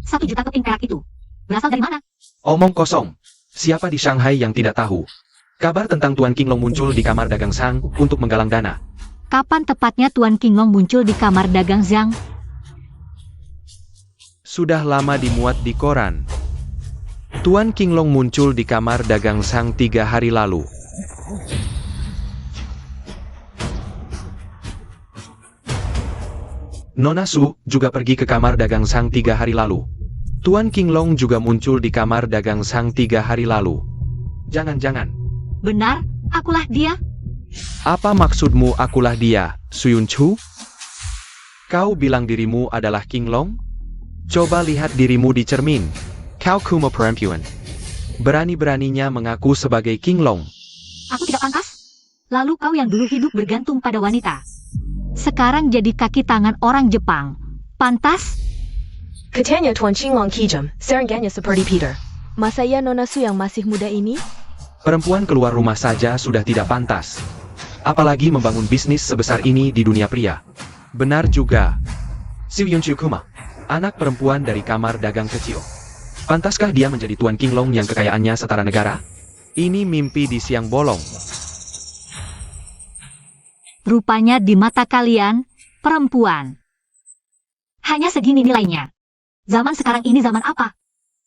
1 juta keping perak itu berasal dari mana? Omong kosong. Siapa di Shanghai yang tidak tahu? Kabar tentang Tuan King Long muncul di kamar dagang Shang untuk menggalang dana. Kapan tepatnya Tuan King Long muncul di kamar dagang Xiang? Sudah lama dimuat di koran. Tuan King Long muncul di kamar dagang Shang 3 hari lalu. Nona Su juga pergi ke kamar dagang Sang 3 hari lalu. Tuan Qinglong juga muncul di kamar dagang Sang 3 hari lalu. Jangan-jangan. Benar, akulah dia. Apa maksudmu akulah dia, Suyun Chu? Kau bilang dirimu adalah Qinglong? Coba lihat dirimu di cermin. Kau kuma perempuan. Berani-beraninya mengaku sebagai Qinglong. Aku tidak pantas? Lalu kau yang dulu hidup bergantung pada wanita. Sekarang jadi kaki tangan orang Jepang. Pantas? Katanya Tuan Qinglong kejam, serangannya seperti Peter. Masa ya Nona Su yang masih muda ini? Perempuan keluar rumah saja sudah tidak pantas. Apalagi membangun bisnis sebesar ini di dunia pria. Benar juga. Suyun Chu Kuma, anak perempuan dari kamar dagang kecil. Pantaskah dia menjadi Tuan Qinglong yang kekayaannya setara negara? Ini mimpi di siang bolong. Rupanya di mata kalian, perempuan. Hanya segini nilainya. Zaman sekarang ini zaman apa?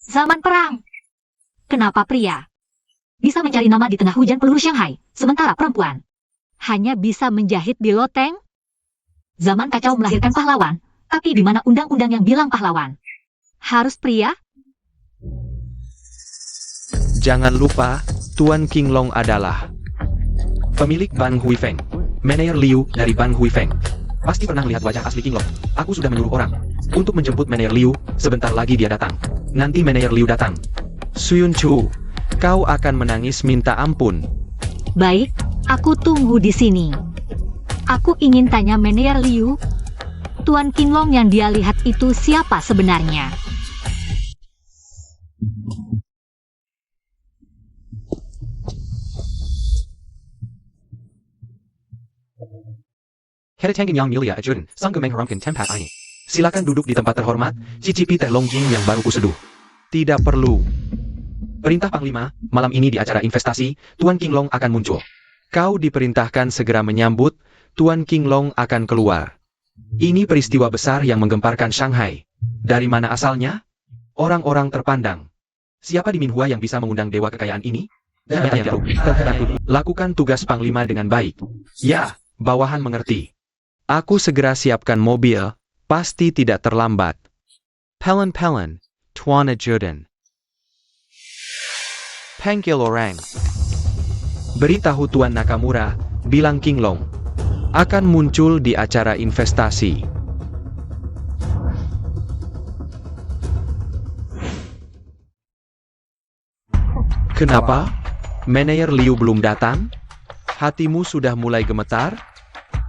Zaman perang. Kenapa pria bisa mencari nama di tengah hujan peluru Shanghai, sementara perempuan hanya bisa menjahit di loteng? Zaman kacau melahirkan pahlawan, tapi di mana undang-undang yang bilang pahlawan harus pria? Jangan lupa, Tuan Qinglong adalah pemilik Ban Huifeng, Manajer Liu dari Ban Huifeng. Pasti pernah lihat wajah asli Qinglong. Aku sudah menyuruh orang untuk menjemput Manajer Liu. Sebentar lagi dia datang. Nanti Manajer Liu datang. Suyun Chu, kau akan menangis minta ampun. Baik, aku tunggu di sini. Aku ingin tanya Manajer Liu, Tuan Qinglong yang dia lihat itu siapa sebenarnya? Kedatangkan yang mulia ajudan, sanggup mengharamkan tempat ini. Silakan duduk di tempat terhormat, cicipi teh Longjing yang baru kuseduh. Tidak perlu. Perintah Panglima, malam ini di acara investasi, Tuan Qinglong akan muncul. Kau diperintahkan segera menyambut, Tuan Qinglong akan keluar. Ini peristiwa besar yang menggemparkan Shanghai. Dari mana asalnya? Orang-orang terpandang. Siapa di Minhua yang bisa mengundang dewa kekayaan ini? Lakukan tugas Panglima dengan baik. Ya, bawahan mengerti. Aku segera siapkan mobil, pasti tidak terlambat. Pelen, Tuan ajudan. Panggil orang. Beritahu Tuan Nakamura, bilang Qinglong akan muncul di acara investasi. Kenapa? Manajer Liu belum datang? Hatimu sudah mulai gemetar?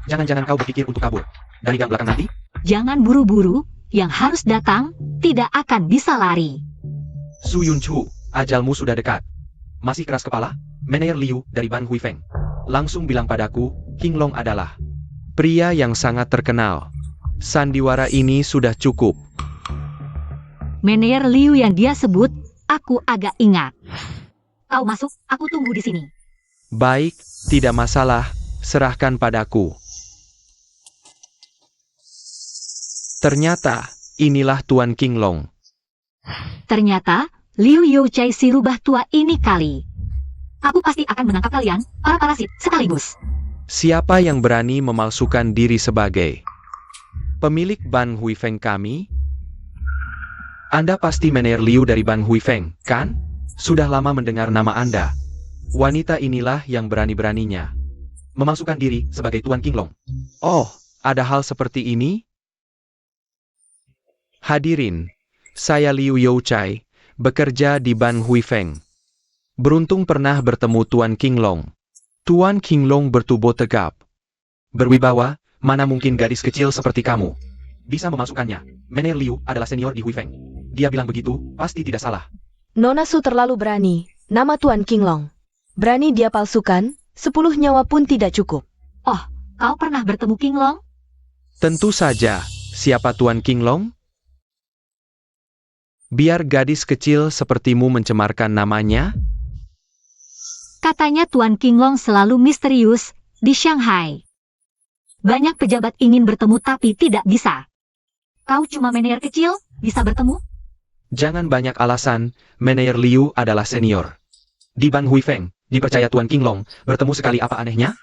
Jangan-jangan kau berpikir untuk kabur dari gang belakang nanti? Jangan buru-buru, yang harus datang tidak akan bisa lari. Suyun Chu, ajalmu sudah dekat. Masih keras kepala? Manajer Liu dari Ban Huifeng. Langsung bilang padaku, Qinglong adalah pria yang sangat terkenal. Sandiwara ini sudah cukup. Manajer Liu yang dia sebut, aku agak ingat. Kau masuk, aku tunggu di sini. Baik, tidak masalah, serahkan padaku. Ternyata, inilah Tuan Qinglong. Ternyata, Liu Youchai si rubah tua ini kali. Aku pasti akan menangkap kalian, para parasit, sekaligus. Siapa yang berani memalsukan diri sebagai pemilik Ban Huifeng kami? Anda pasti Manajer Liu dari Ban Huifeng, kan? Sudah lama mendengar nama Anda. Wanita inilah yang berani-beraninya memalsukan diri sebagai Tuan Qinglong. Oh, ada hal seperti ini? Hadirin, saya Liu Youchai, bekerja di Ban Huifeng. Beruntung pernah bertemu Tuan Qinglong. Tuan Qinglong bertubuh tegap, berwibawa, mana mungkin gadis kecil seperti kamu bisa memasukkannya. Manajer Liu adalah senior di Huifeng. Dia bilang begitu, pasti tidak salah. Nona Su terlalu berani. Nama Tuan Qinglong. Berani dia palsukan, 10 nyawa pun tidak cukup. Oh, kau pernah bertemu Qinglong? Tentu saja, siapa Tuan Qinglong? Biar gadis kecil sepertimu mencemarkan namanya? Katanya Tuan Qinglong selalu misterius di Shanghai. Banyak pejabat ingin bertemu tapi tidak bisa. Kau cuma manajer kecil, bisa bertemu? Jangan banyak alasan, Manajer Liu adalah senior. Di Ban Huifeng, dipercaya Tuan Qinglong, bertemu sekali apa anehnya?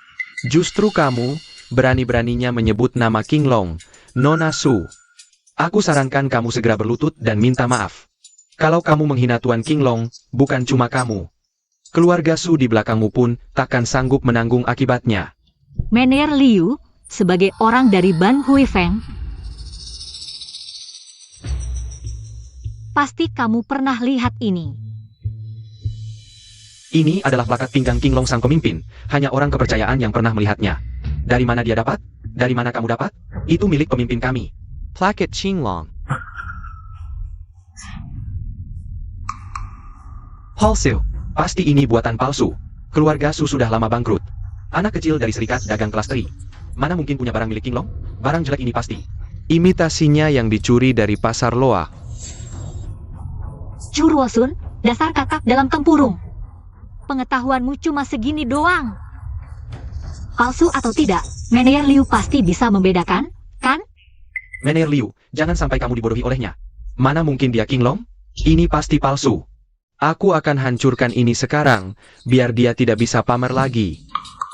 Justru kamu, berani-beraninya menyebut nama King Long, Nona Su. Aku sarankan kamu segera berlutut dan minta maaf. Kalau kamu menghina Tuan King Long, bukan cuma kamu. Keluarga Su di belakangmu pun takkan sanggup menanggung akibatnya. Mener Liu, sebagai orang dari Ban Hui Feng, pasti kamu pernah lihat ini. Ini adalah plakat pinggang King Long sang pemimpin. Hanya orang kepercayaan yang pernah melihatnya. Dari mana dia dapat? Dari mana kamu dapat? Itu milik pemimpin kami. Placket Qinglong. Palsu. Pasti ini buatan palsu. Keluarga Su sudah lama bangkrut. Anak kecil dari serikat dagang kelas teri. Mana mungkin punya barang milik King Long? Barang jelek ini pasti. Imitasinya yang dicuri dari pasar Loa. Chu Ruosun, dasar katak dalam tempurung. Pengetahuanmu cuma segini doang. Palsu atau tidak, Mener Liu pasti bisa membedakan, kan? Mener Liu, jangan sampai kamu dibodohi olehnya. Mana mungkin dia King Long? Ini pasti palsu. Aku akan hancurkan ini sekarang, biar dia tidak bisa pamer lagi.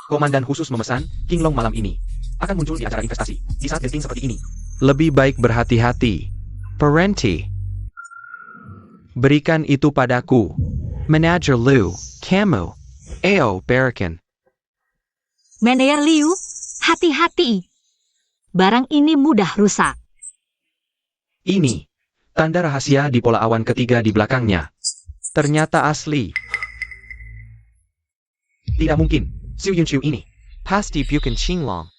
Komandan khusus memesan, King Long malam ini akan muncul di acara investasi, di saat genting seperti ini. Lebih baik berhati-hati. Parenti. Berikan itu padaku. Manager Liu, Camu. Ao Barakan. Mener Liu, hati-hati. Barang ini mudah rusak. Ini tanda rahasia di pola awan ketiga di belakangnya. Ternyata asli. Tidak mungkin. Su Yunchu ini. Pasti bukan Qinglong.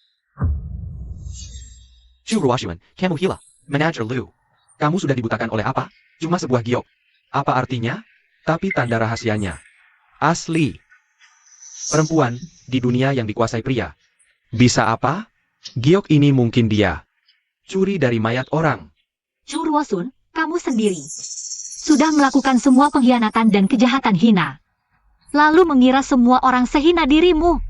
Chu Ruoxuan, kamu gila. Manager Liu. Kamu sudah dibutakan oleh apa? Cuma sebuah giok. Apa artinya? Tapi tanda rahasianya asli. Perempuan di dunia yang dikuasai pria. Bisa apa? Giok ini mungkin dia curi dari mayat orang. Chu Ruosun, kamu sendiri sudah melakukan semua pengkhianatan dan kejahatan hina. Lalu mengira semua orang sehina dirimu.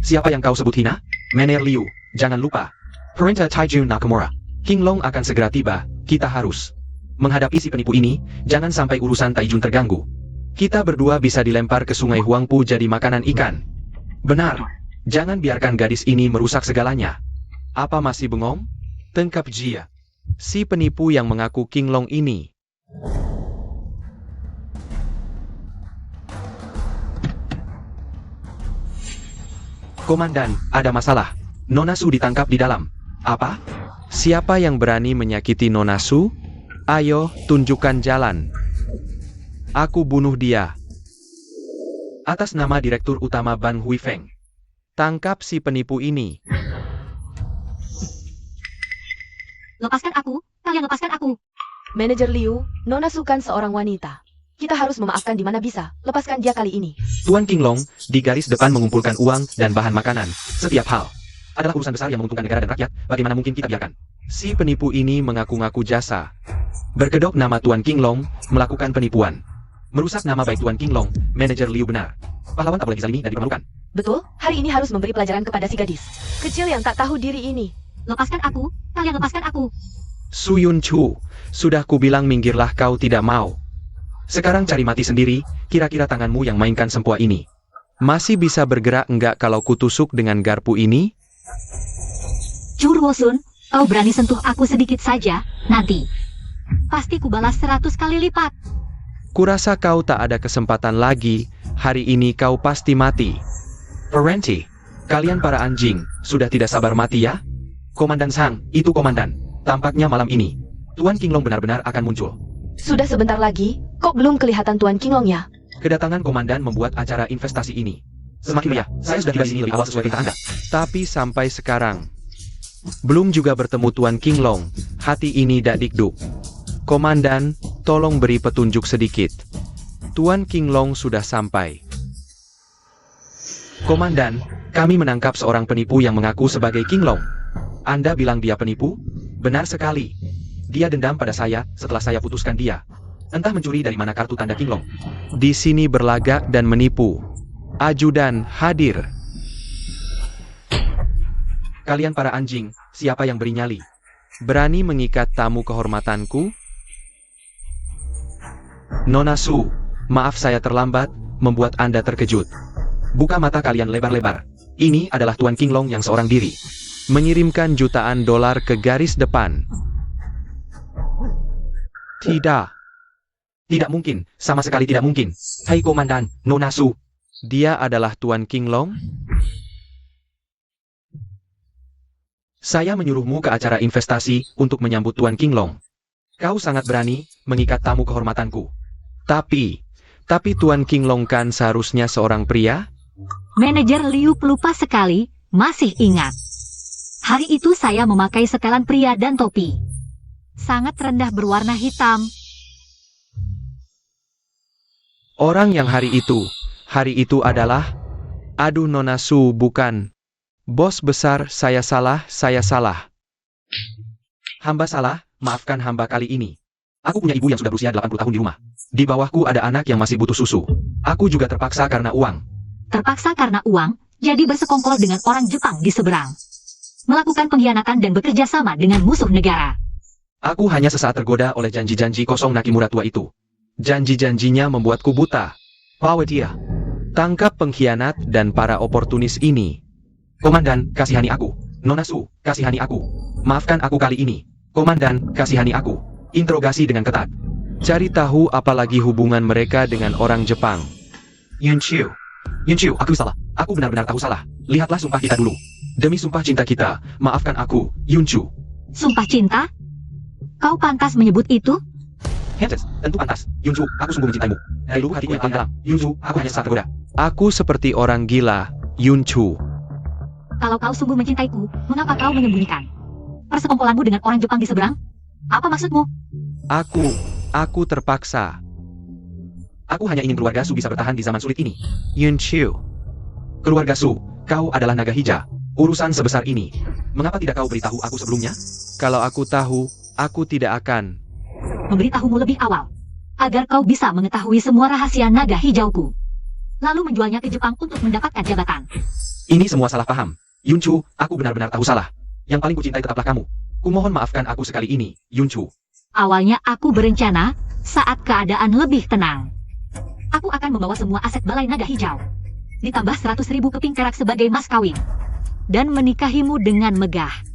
Siapa yang kau sebut hina? Mener Liu, jangan lupa. Perintah Taijun Nakamura. King Long akan segera tiba, kita harus menghadapi si penipu ini, jangan sampai urusan Taijun terganggu. Kita berdua bisa dilempar ke sungai Huangpu jadi makanan ikan. Benar, jangan biarkan gadis ini merusak segalanya. Apa masih bengong? Tangkap dia. Si penipu yang mengaku King Long ini. Komandan, ada masalah. Nona Su ditangkap di dalam. Apa? Siapa yang berani menyakiti Nona Su? Ayo, tunjukkan jalan. Aku bunuh dia. Atas nama Direktur Utama Ban Hui Feng. Tangkap si penipu ini. Lepaskan aku, kalian lepaskan aku. Manajer Liu, Nona Su kan seorang wanita. Kita harus memaafkan di mana bisa. Lepaskan dia kali ini. Tuan King Long, di garis depan mengumpulkan uang dan bahan makanan. Setiap hal adalah urusan besar yang menguntungkan negara dan rakyat. Bagaimana mungkin kita biarkan si penipu ini mengaku-ngaku jasa? Berkedok nama Tuan King Long, melakukan penipuan. Merusak nama baik Tuan King Long, Manajer Liu benar. Pahlawan tak boleh dizalimi dan dipermalukan. Betul, hari ini harus memberi pelajaran kepada si gadis kecil yang tak tahu diri ini. Lepaskan aku, kalian lepaskan aku. Su Yunchu, sudah kubilang minggirlah kau tidak mau. Sekarang cari mati sendiri, kira-kira tanganmu yang mainkan sempoa ini masih bisa bergerak enggak kalau kutusuk dengan garpu ini? Chu Ruosun, kau berani sentuh aku sedikit saja, nanti pasti kubalas 100 kali lipat. Kurasa kau tak ada kesempatan lagi, hari ini kau pasti mati. Parenti, kalian para anjing, sudah tidak sabar mati ya? Komandan Sang, itu komandan. Tampaknya malam ini, Tuan King Long benar-benar akan muncul. Sudah sebentar lagi, kok belum kelihatan Tuan King Long-nya? Kedatangan komandan membuat acara investasi ini semakin meriah. Saya sudah tiba di sini lebih awal sesuai perintah Anda. Tapi sampai sekarang, belum juga bertemu Tuan King Long, hati ini dak dikduk. Komandan, tolong beri petunjuk sedikit. Tuan King Long sudah sampai. Komandan, kami menangkap seorang penipu yang mengaku sebagai King Long. Anda bilang dia penipu? Benar sekali. Dia dendam pada saya setelah saya putuskan dia. Entah mencuri dari mana kartu tanda King Long. Di sini berlagak dan menipu. Ajudan hadir. Kalian para anjing, siapa yang beri nyali? Berani mengikat tamu kehormatanku? Nona Su, maaf saya terlambat, membuat Anda terkejut. Buka mata kalian lebar-lebar. Ini adalah Tuan Qinglong yang seorang diri. Mengirimkan jutaan dolar ke garis depan. Tidak. Tidak mungkin, sama sekali tidak mungkin. Hai Komandan, Nona Su. Dia adalah Tuan Qinglong? Saya menyuruhmu ke acara investasi untuk menyambut Tuan Qinglong. Kau sangat berani mengikat tamu kehormatanku. Tapi Tuan Qinglong kan seharusnya seorang pria? Manajer Liu pelupa sekali, masih ingat. Hari itu saya memakai setelan pria dan topi. Sangat rendah berwarna hitam. Orang yang hari itu adalah... Aduh Nona Su, bukan. Bos besar, saya salah. Hamba salah, maafkan hamba kali ini. Aku punya ibu yang sudah berusia 80 tahun di rumah. Di bawahku ada anak yang masih butuh susu. Aku juga terpaksa karena uang. Terpaksa karena uang, jadi bersekongkol dengan orang Jepang di seberang. Melakukan pengkhianatan dan bekerja sama dengan musuh negara. Aku hanya sesaat tergoda oleh janji-janji kosong Nakimura tua itu. Janji-janjinya membuatku buta. Bawa dia. Tangkap pengkhianat dan para oportunis ini. Komandan, kasihani aku. Nona Su, kasihani aku. Maafkan aku kali ini. Komandan, kasihani aku. Interogasi dengan ketat. Cari tahu apalagi hubungan mereka dengan orang Jepang. Yunqiu, aku salah. Aku benar-benar tahu salah. Lihatlah sumpah kita dulu. Demi sumpah cinta kita, maafkan aku, Yunqiu. Sumpah cinta? Kau pantas menyebut itu? Hanses, tentu pantas. Yunqiu, aku sungguh mencintaimu. Dari lubuk hatiku yang paling dalam. Yunqiu, aku hanya sesaat tergoda. Aku seperti orang gila, Yunqiu. Kalau kau sungguh mencintaiku, mengapa kau menyembunyikan persekongkolanmu dengan orang Jepang di seberang? Apa maksudmu? Aku terpaksa. Aku hanya ingin keluarga Su bisa bertahan di zaman sulit ini. Yunqiu. Keluarga Su, kau adalah naga hijau. Urusan sebesar ini, mengapa tidak kau beritahu aku sebelumnya? Kalau aku tahu, aku tidak akan Memberitahumu lebih awal, agar kau bisa mengetahui semua rahasia naga hijauku. Lalu menjualnya ke Jepang untuk mendapatkan jabatan. Ini semua salah paham. Yunqiu, aku benar-benar tahu salah. Yang paling kucintai tetaplah kamu. Kumohon maafkan aku sekali ini, Yunqiu. Awalnya aku berencana, saat keadaan lebih tenang, aku akan membawa semua aset Balai Naga Hijau, ditambah 100.000 keping perak sebagai mas kawin, dan menikahimu dengan megah.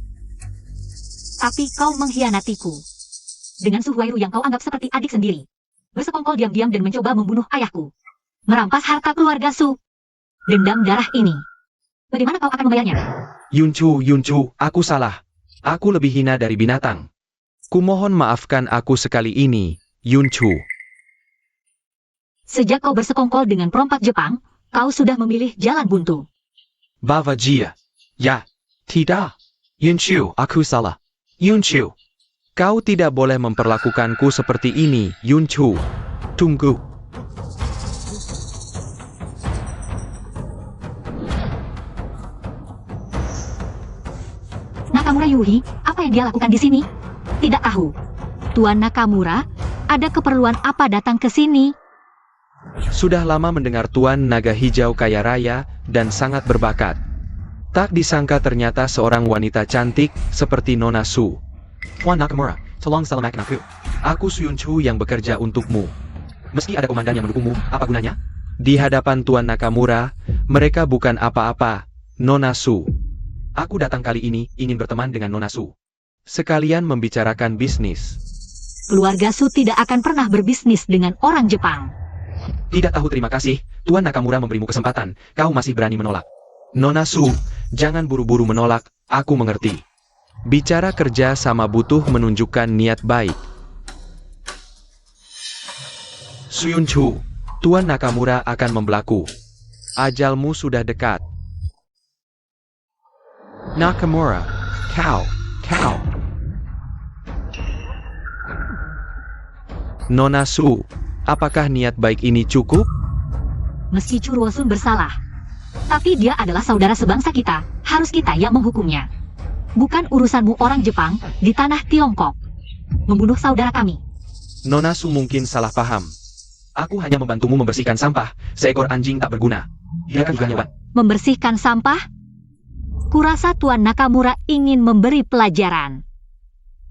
Tapi kau mengkhianatiku. Dengan Su Huairu yang kau anggap seperti adik sendiri. Bersekongkol diam-diam dan mencoba membunuh ayahku. Merampas harta keluarga Su. Dendam darah ini. Bagaimana kau akan membayarnya? Yunqiu, aku salah. Aku lebih hina dari binatang. Kumohon maafkan aku sekali ini, Yunqiu. Sejak kau bersekongkol dengan perompak Jepang, kau sudah memilih jalan buntu. Bava Jia. Ya, tidak. Yunqiu, aku salah. Yunqiu, kau tidak boleh memperlakukanku seperti ini, Yunqiu. Tunggu. Nakamura Yuhi, apa yang dia lakukan di sini? Tidak tahu. Tuan Nakamura, ada keperluan apa datang ke sini? Sudah lama mendengar Tuan Naga Hijau kaya raya dan sangat berbakat. Tak disangka ternyata seorang wanita cantik seperti Nona Su. Tuan Nakamura, tolong selamatkan aku. Aku Su Yunqiu yang bekerja untukmu. Meski ada komandan yang mendukungmu, apa gunanya? Di hadapan Tuan Nakamura, mereka bukan apa-apa, Nona Su. Aku datang kali ini ingin berteman dengan Nona Su. Sekalian membicarakan bisnis. Keluarga Su tidak akan pernah berbisnis dengan orang Jepang. Tidak tahu terima kasih, Tuan Nakamura memberimu kesempatan, kau masih berani menolak. Nona Su, jangan buru-buru menolak, aku mengerti. Bicara kerja sama butuh menunjukkan niat baik. Su Yunqiu, Tuan Nakamura akan membelaku. Ajalmu sudah dekat. Nakamura, kau. Nona Su, apakah niat baik ini cukup? Meski Chu Ruosun bersalah, tapi dia adalah saudara sebangsa kita, harus kita yang menghukumnya. Bukan urusanmu orang Jepang di tanah Tiongkok membunuh saudara kami. Nona Su mungkin salah paham. Aku hanya membantumu membersihkan sampah, seekor anjing tak berguna. Dia kan juga hewan. Membersihkan sampah? Kurasa Tuan Nakamura ingin memberi pelajaran.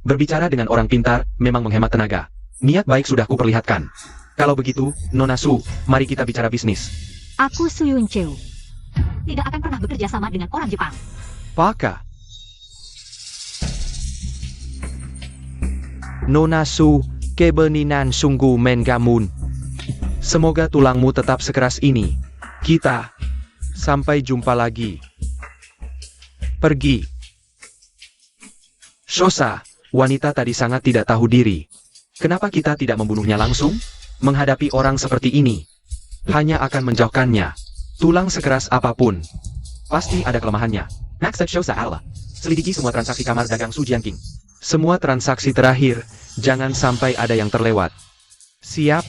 Berbicara dengan orang pintar memang menghemat tenaga. Niat baik sudah kuperlihatkan. Kalau begitu, Nona Su, mari kita bicara bisnis. Aku Su Yunqiu. tidak akan pernah bekerja sama dengan orang Jepang. Baka. Nona Su, kebeningan sungguh mengamun. Semoga tulangmu tetap sekeras ini. Kita. Sampai jumpa lagi. Pergi. Shosa, wanita tadi sangat tidak tahu diri. Kenapa kita tidak membunuhnya langsung? Menghadapi orang seperti ini, hanya akan menjauhkannya. Tulang sekeras apapun, pasti ada kelemahannya. Next Shosa Allah. Selidiki semua transaksi kamar dagang Su Jianqing. Semua transaksi terakhir, jangan sampai ada yang terlewat. Siap?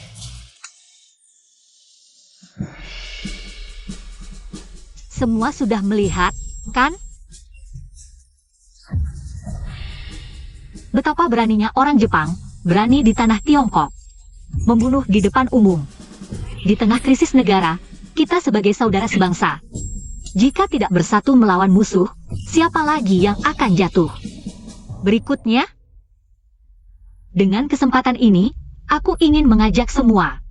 Semua sudah melihat, kan? Betapa beraninya orang Jepang, berani di tanah Tiongkok. Membunuh di depan umum. Di tengah krisis negara, kita sebagai saudara sebangsa. Jika tidak bersatu melawan musuh, siapa lagi yang akan jatuh? Berikutnya, dengan kesempatan ini, aku ingin mengajak semua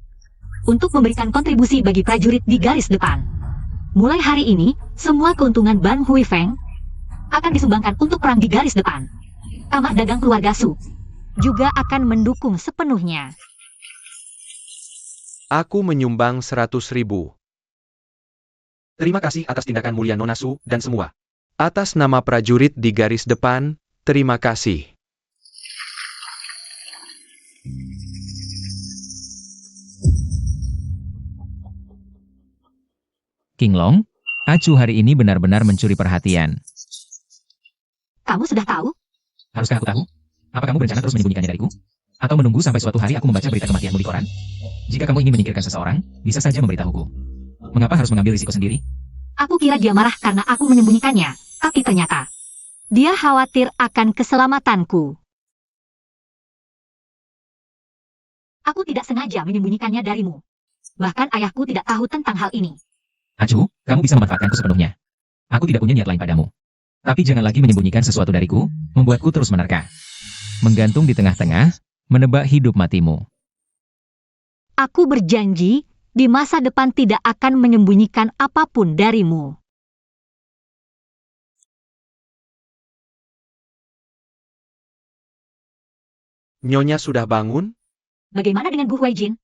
untuk memberikan kontribusi bagi prajurit di garis depan. Mulai hari ini, semua keuntungan Ban Hui Feng akan disumbangkan untuk perang di garis depan. Kamar dagang keluarga Su juga akan mendukung sepenuhnya. Aku menyumbang 100.000. Terima kasih atas tindakan mulia Nona Su dan semua. Atas nama prajurit di garis depan, terima kasih. King Long, Acu hari ini benar-benar mencuri perhatian. Kamu sudah tahu? Haruskah aku tahu? Apa kamu berencana terus menyembunyikannya dariku? Atau menunggu sampai suatu hari aku membaca berita kematianmu di koran? Jika kamu ingin menyingkirkan seseorang, bisa saja memberitahuku. Mengapa harus mengambil risiko sendiri? Aku kira dia marah karena aku menyembunyikannya, tapi ternyata dia khawatir akan keselamatanku. Aku tidak sengaja menyembunyikannya darimu. Bahkan ayahku tidak tahu tentang hal ini. Acu, kamu bisa memanfaatkanku sepenuhnya. Aku tidak punya niat lain padamu. Tapi jangan lagi menyembunyikan sesuatu dariku, membuatku terus menerka. Menggantung di tengah-tengah, menebak hidup matimu. Aku berjanji, di masa depan tidak akan menyembunyikan apapun darimu. Nyonya sudah bangun? Bagaimana dengan Gu Huaijin?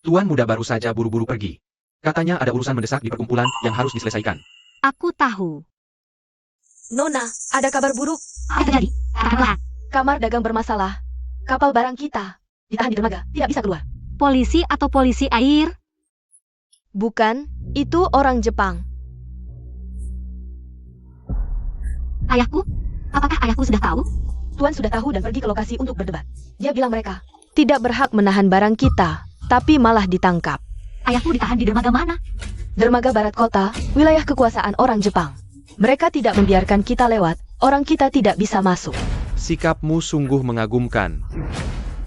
Tuan muda baru saja buru-buru pergi. Katanya ada urusan mendesak di perkumpulan yang harus diselesaikan. Aku tahu. Nona, ada kabar buruk. Apa yang terjadi? Katakanlah. Kamar dagang bermasalah. Kapal barang kita ditahan di dermaga, tidak bisa keluar. Polisi atau polisi air? Bukan, itu orang Jepang. Ayahku? Apakah ayahku sudah tahu? Tuan sudah tahu dan pergi ke lokasi untuk berdebat. Dia bilang mereka tidak berhak menahan barang kita, tapi malah ditangkap. Ayahku ditahan di dermaga mana? Dermaga barat kota, wilayah kekuasaan orang Jepang. Mereka tidak membiarkan kita lewat, orang kita tidak bisa masuk. Sikapmu sungguh mengagumkan.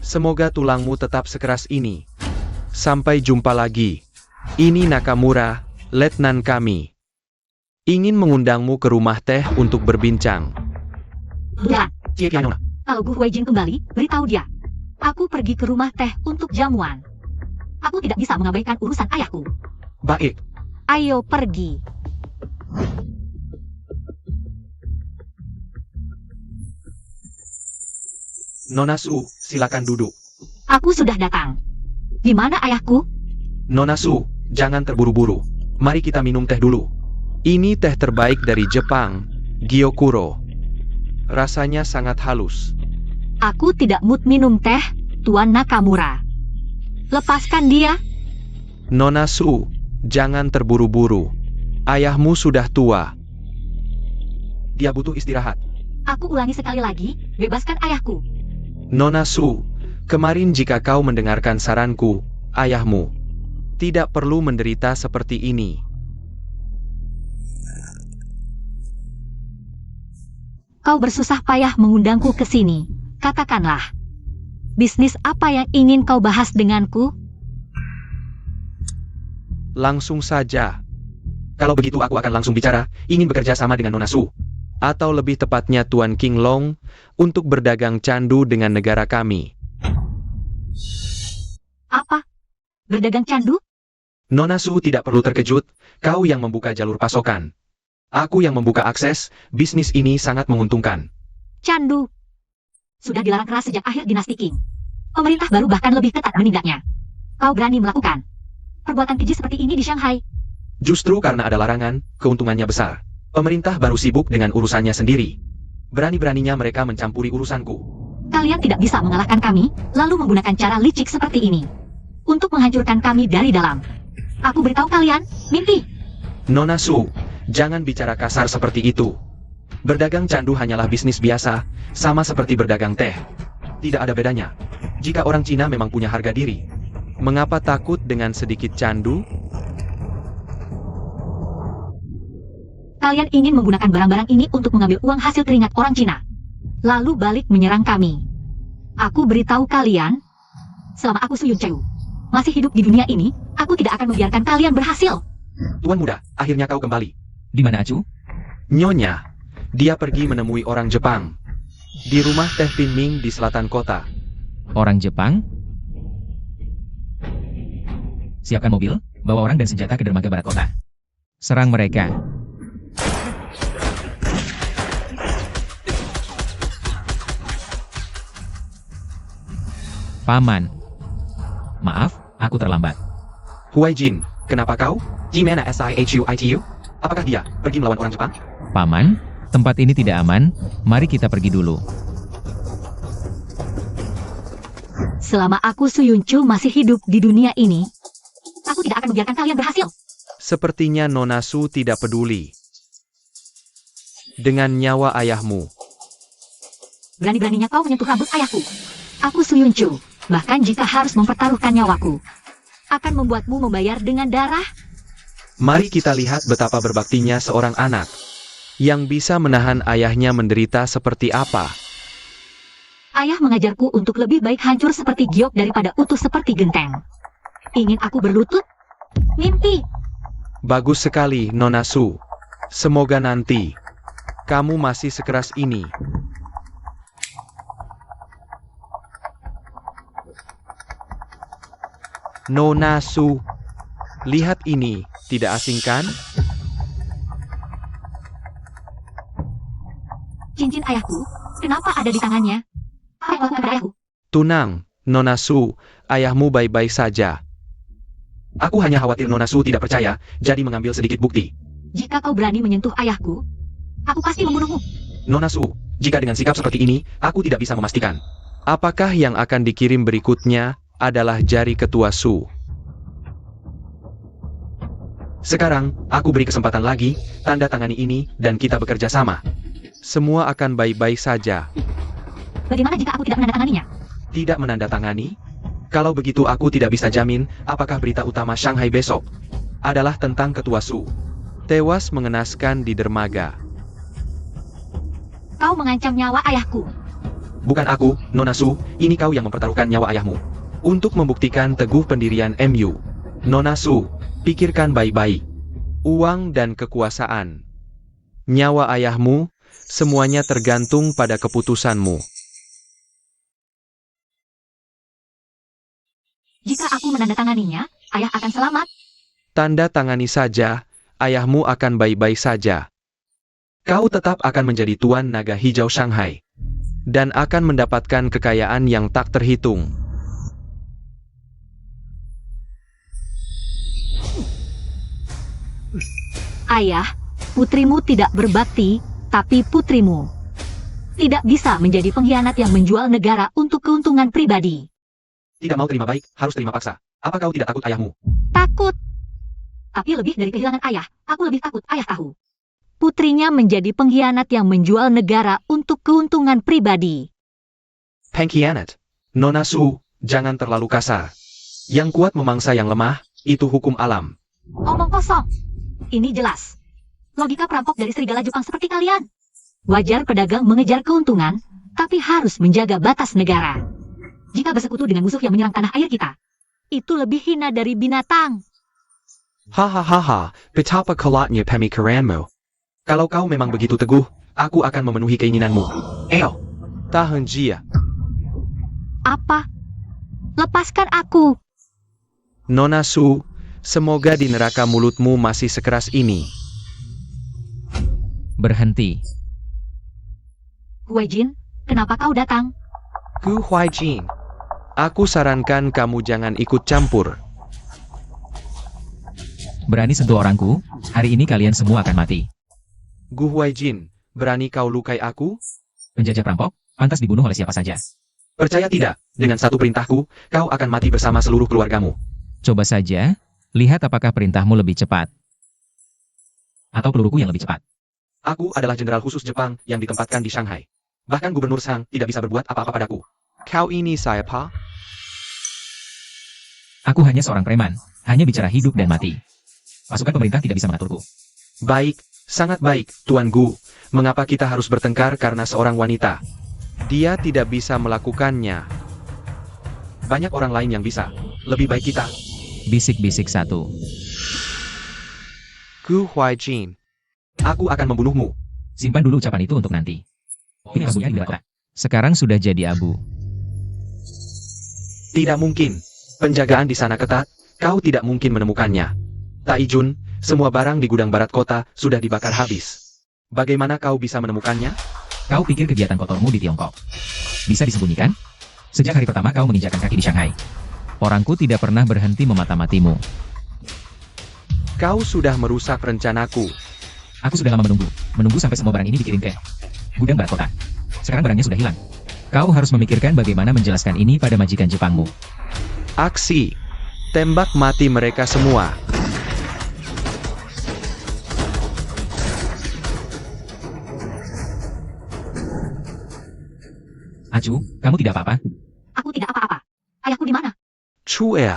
Semoga tulangmu tetap sekeras ini. Sampai jumpa lagi. Ini Nakamura, letnan kami. Ingin mengundangmu ke rumah teh untuk berbincang. Jangan. Nona. Kalau Gu Huaijin kembali, beritahu dia. Aku pergi ke rumah teh untuk jamuan. Aku tidak bisa mengabaikan urusan ayahku. Baik. Ayo pergi. Nona Su, silakan duduk. Aku sudah datang. Di mana ayahku? Nona Su, jangan terburu-buru. Mari kita minum teh dulu. Ini teh terbaik dari Jepang, Gyokuro. Rasanya sangat halus. Aku tidak mood minum teh, Tuan Nakamura. Lepaskan dia. Nona Su, jangan terburu-buru. Ayahmu sudah tua. Dia butuh istirahat. Aku ulangi sekali lagi, bebaskan ayahku. Nona Su, kemarin jika kau mendengarkan saranku, ayahmu tidak perlu menderita seperti ini. Kau bersusah payah mengundangku ke sini. Katakanlah, bisnis apa yang ingin kau bahas denganku? Langsung saja. Kalau begitu aku akan langsung bicara, ingin bekerja sama dengan Nona Su. Atau lebih tepatnya Tuan King Long, untuk berdagang candu dengan negara kami. Apa? Berdagang candu? Nona Su tidak perlu terkejut, kau yang membuka jalur pasokan. Aku yang membuka akses, bisnis ini sangat menguntungkan. Candu. Sudah dilarang keras sejak akhir dinasti Qing. Pemerintah baru bahkan lebih ketat menindaknya. Kau berani melakukan perbuatan keji seperti ini di Shanghai? Justru karena ada larangan, keuntungannya besar. Pemerintah baru sibuk dengan urusannya sendiri. Berani-beraninya mereka mencampuri urusanku. Kalian tidak bisa mengalahkan kami, lalu menggunakan cara licik seperti ini untuk menghancurkan kami dari dalam. Aku beritahu kalian, mimpi. Nona Su, jangan bicara kasar seperti itu. Berdagang candu hanyalah bisnis biasa, sama seperti berdagang teh. Tidak ada bedanya. Jika orang Cina memang punya harga diri, mengapa takut dengan sedikit candu? Kalian ingin menggunakan barang-barang ini untuk mengambil uang hasil keringat orang Cina, lalu balik menyerang kami. Aku beritahu kalian, selama aku Su Yunchu masih hidup di dunia ini, aku tidak akan membiarkan kalian berhasil. Tuan muda, akhirnya kau kembali. Di mana Acu? Nyonya, dia pergi menemui orang Jepang. Di rumah Teh Pinming di selatan kota. Orang Jepang? Siapkan mobil, bawa orang dan senjata ke dermaga barat kota. Serang mereka. Paman. Maaf, aku terlambat. Huai Jin, kenapa kau? Gimana SIHUITU? Apakah dia pergi melawan orang Jepang? Paman, tempat ini tidak aman, mari kita pergi dulu. Selama aku Su Yunchu masih hidup di dunia ini, aku tidak akan membiarkan kalian berhasil. Sepertinya Nona Su tidak peduli dengan nyawa ayahmu. Berani-beraninya kau menyentuh rambut ayahku. Aku Su Yunchu, bahkan jika harus mempertaruhkan nyawaku, akan membuatmu membayar dengan darah. Mari kita lihat betapa berbaktinya seorang anak yang bisa menahan ayahnya menderita seperti apa. Ayah mengajarku untuk lebih baik hancur seperti giok daripada utuh seperti genteng. Ingin aku berlutut? Mimpi. Bagus sekali, Nona Su. Semoga nanti kamu masih sekeras ini. Nona Su, lihat ini, tidak asing kan? Cincin ayahku, kenapa ada di tangannya? Apa yang dilakukan pada ayahku? Tunang, Nona Su, ayahmu baik-baik saja. Aku hanya khawatir Nona Su tidak percaya, jadi mengambil sedikit bukti. Jika kau berani menyentuh ayahku, aku pasti membunuhmu. Nona Su, jika dengan sikap seperti ini, aku tidak bisa memastikan. Apakah yang akan dikirim berikutnya adalah jari ketua Su? Sekarang, aku beri kesempatan lagi, tanda tangani ini, dan kita bekerja sama. Semua akan baik-baik saja. Bagaimana jika aku tidak menandatanganinya? Tidak menandatangani? Kalau begitu aku tidak bisa jamin, apakah berita utama Shanghai besok adalah tentang ketua Su tewas mengenaskan di dermaga. Kau mengancam nyawa ayahku. Bukan aku, Nona Su, ini kau yang mempertaruhkan nyawa ayahmu untuk membuktikan teguh pendirian MU. Nona Su, pikirkan baik-baik. Uang dan kekuasaan. Nyawa ayahmu, semuanya tergantung pada keputusanmu. Jika aku menandatanganinya, ayah akan selamat. Tanda tangani saja, ayahmu akan baik-baik saja. Kau tetap akan menjadi Tuan Naga Hijau Shanghai. Dan akan mendapatkan kekayaan yang tak terhitung. Ayah, putrimu tidak berbakti, tapi putrimu tidak bisa menjadi pengkhianat yang menjual negara untuk keuntungan pribadi. Tidak mau terima baik, harus terima paksa. Apa kau tidak takut ayahmu? Takut. Tapi lebih dari kehilangan ayah, aku lebih takut ayah tahu. Putrinya menjadi pengkhianat yang menjual negara untuk keuntungan pribadi. Pengkhianat. Nona Su, jangan terlalu kasar. Yang kuat memangsa yang lemah, itu hukum alam. Omong kosong. Ini jelas. Logika perampok dari serigala Jepang seperti kalian. Wajar pedagang mengejar keuntungan, tapi harus menjaga batas negara. Jika bersekutu dengan musuh yang menyerang tanah air kita, itu lebih hina dari binatang. Hahaha, betapa kelatnya pemikiranmu. Kalau kau memang begitu teguh, aku akan memenuhi keinginanmu. Tahan jia. Apa? Lepaskan aku. Nona Su, semoga di neraka mulutmu masih sekeras ini. Berhenti. Huai Jin, kenapa kau datang? Gu Huaijin. Aku sarankan kamu jangan ikut campur. Berani sentuh orangku, hari ini kalian semua akan mati. Gu Huaijin, berani kau lukai aku? Penjajah perampok, pantas dibunuh oleh siapa saja. Percaya tidak, dengan satu perintahku, kau akan mati bersama seluruh keluargamu. Coba saja, lihat apakah perintahmu lebih cepat. Atau peluruku yang lebih cepat. Aku adalah jenderal khusus Jepang yang ditempatkan di Shanghai. Bahkan Gubernur Shang tidak bisa berbuat apa-apa padaku. Kau ini siapa? Aku hanya seorang preman, hanya bicara hidup dan mati. Pasukan pemerintah tidak bisa mengaturku. Baik, sangat baik, Tuan Gu. Mengapa kita harus bertengkar karena seorang wanita? Dia tidak bisa melakukannya. Banyak orang lain yang bisa. Lebih baik kita. Bisik-bisik satu. Gu Huaijin. Aku akan membunuhmu. Simpan dulu ucapan itu untuk nanti. Ini abunya di belakang. Sekarang sudah jadi abu. Tidak mungkin. Penjagaan di sana ketat, kau tidak mungkin menemukannya. Taijun, semua barang di gudang barat kota sudah dibakar habis. Bagaimana kau bisa menemukannya? Kau pikir kegiatan kotormu di Tiongkok bisa disembunyikan? Sejak hari pertama kau menginjakkan kaki di Shanghai, orangku tidak pernah berhenti memata-matimu. Kau sudah merusak rencanaku. Aku sudah lama menunggu sampai semua barang ini dikirim ke gudang barat kota. Sekarang barangnya sudah hilang. Kau harus memikirkan bagaimana menjelaskan ini pada majikan Jepangmu. Aksi. Tembak mati mereka semua. Acu, kamu tidak apa-apa? Aku tidak apa-apa. Ayahku di mana? Chue.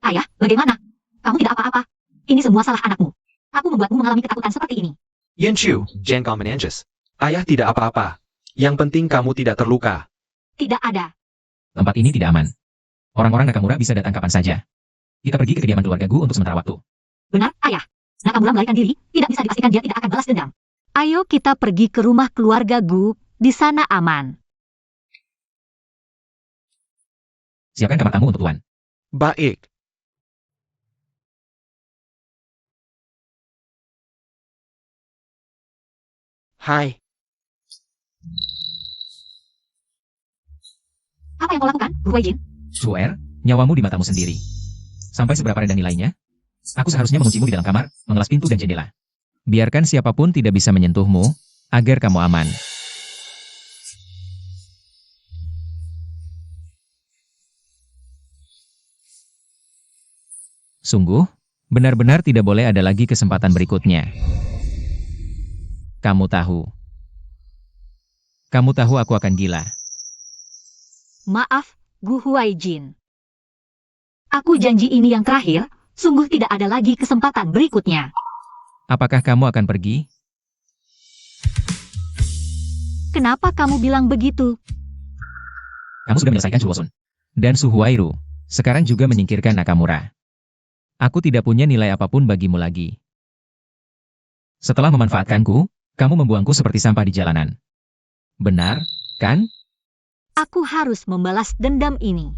Ayah, bagaimana? Kamu tidak apa-apa. Ini semua salah anakmu. Aku membuatmu mengalami ketakutan seperti ini. Yenchu, jangan menanjus. Ayah tidak apa-apa. Yang penting kamu tidak terluka. Tidak ada. Tempat ini tidak aman. Orang-orang Nakamura bisa datang kapan saja. Kita pergi ke kediaman keluarga Gu untuk sementara waktu. Benar, ayah. Nakamura melarikan diri, tidak bisa dipastikan dia tidak akan balas dendam. Ayo kita pergi ke rumah keluarga Gu, di sana aman. Siapkan kamar tamu untuk Tuan. Baik. Hai. Apa yang kau lakukan, Gu Huaijin? Suer, nyawamu di matamu sendiri. Sampai seberapa rendah nilainya? Aku seharusnya menguncimu di dalam kamar, mengelas pintu dan jendela. Biarkan siapapun tidak bisa menyentuhmu, agar kamu aman. Sungguh, benar-benar tidak boleh ada lagi kesempatan berikutnya. Kamu tahu aku akan gila. Maaf, Gu Huaijin. Aku janji ini yang terakhir, sungguh tidak ada lagi kesempatan berikutnya. Apakah kamu akan pergi? Kenapa kamu bilang begitu? Kamu sudah menyelesaikan Chuosun dan Su Huairu. Sekarang juga menyingkirkan Nakamura. Aku tidak punya nilai apapun bagimu lagi. Setelah memanfaatkanku, kamu membuangku seperti sampah di jalanan. Benar, kan? Aku harus membalas dendam ini.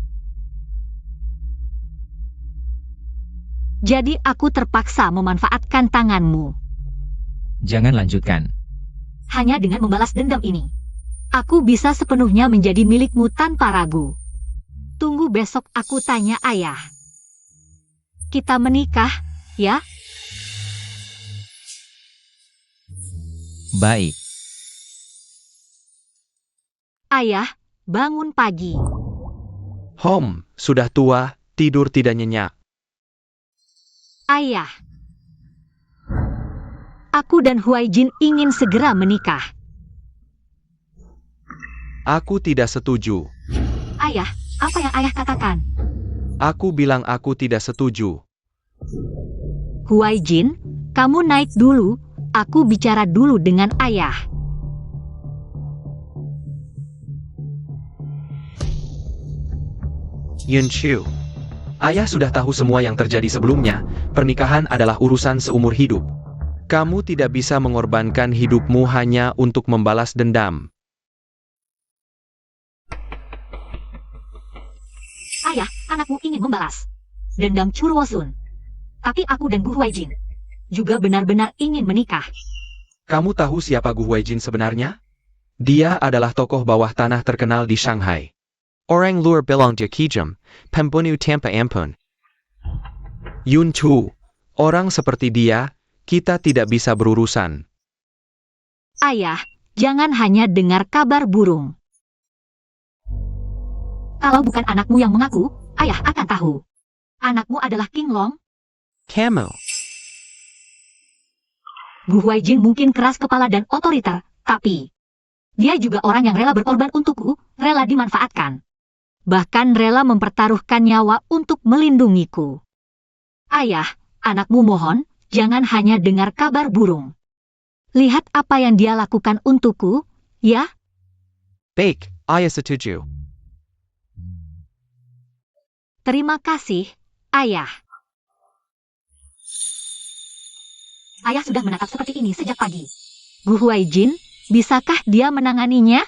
Jadi aku terpaksa memanfaatkan tanganmu. Jangan lanjutkan. Hanya dengan membalas dendam ini, aku bisa sepenuhnya menjadi milikmu tanpa ragu. Tunggu besok aku tanya ayah. Kita menikah, ya? Baik. Ayah, bangun pagi. Hom, sudah tua, tidur tidak nyenyak. Ayah. Aku dan Huaijin ingin segera menikah. Aku tidak setuju. Ayah, apa yang ayah katakan? Aku bilang aku tidak setuju. Huaijin, kamu naik dulu. Aku bicara dulu dengan ayah. Yenchu. Ayah sudah tahu semua yang terjadi sebelumnya. Pernikahan adalah urusan seumur hidup. Kamu tidak bisa mengorbankan hidupmu hanya untuk membalas dendam. Ayah, anakmu ingin membalas dendam Chuosun. Tapi aku dan Gu Huaijin juga benar-benar ingin menikah. Kamu tahu siapa Gu Huaijin sebenarnya? Dia adalah tokoh bawah tanah terkenal di Shanghai. Orang luar bilang dia kejam, pembunuh tanpa ampun. Yun Chu, orang seperti dia, kita tidak bisa berurusan. Ayah, jangan hanya dengar kabar burung. Kalau bukan anakmu yang mengaku, ayah akan tahu. Anakmu adalah King Long. Kamu. Gu Huaijin mungkin keras kepala dan otoriter, tapi dia juga orang yang rela berkorban untukku, rela dimanfaatkan. Bahkan rela mempertaruhkan nyawa untuk melindungiku. Ayah, anakmu mohon, jangan hanya dengar kabar burung. Lihat apa yang dia lakukan untukku, ya? Baik, ayah setuju. Terima kasih, ayah. Ayah sudah menatap seperti ini sejak pagi. Gu Huaijin, bisakah dia menanganinya?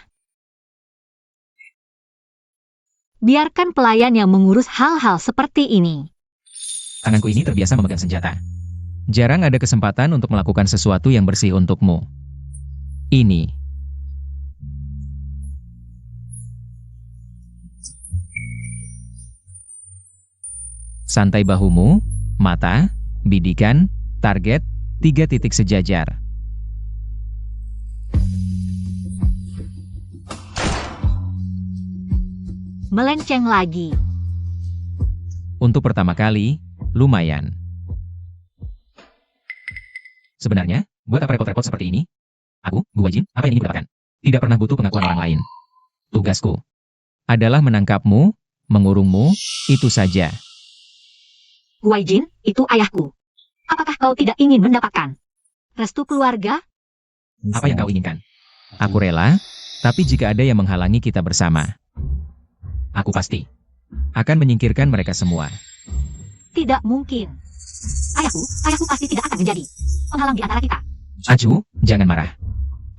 Biarkan pelayan yang mengurus hal-hal seperti ini. Tanganku ini terbiasa memegang senjata. Jarang ada kesempatan untuk melakukan sesuatu yang bersih untukmu. Ini. Santai bahumu, mata, bidikan, target, 3 titik sejajar. Melenceng lagi. Untuk pertama kali, lumayan. Sebenarnya, buat apa repot-repot seperti ini? Aku, Gu Huaijin, apa yang ingin kulakukan? Tidak pernah butuh pengakuan orang lain. Tugasku adalah menangkapmu, mengurungmu, itu saja. Gu Huaijin, itu ayahku. Apakah kau tidak ingin mendapatkan restu keluarga? Apa yang kau inginkan? Aku rela, tapi jika ada yang menghalangi kita bersama, aku pasti akan menyingkirkan mereka semua. Tidak mungkin. Ayahku pasti tidak akan menjadi penghalang di antara kita. Acu, jangan marah.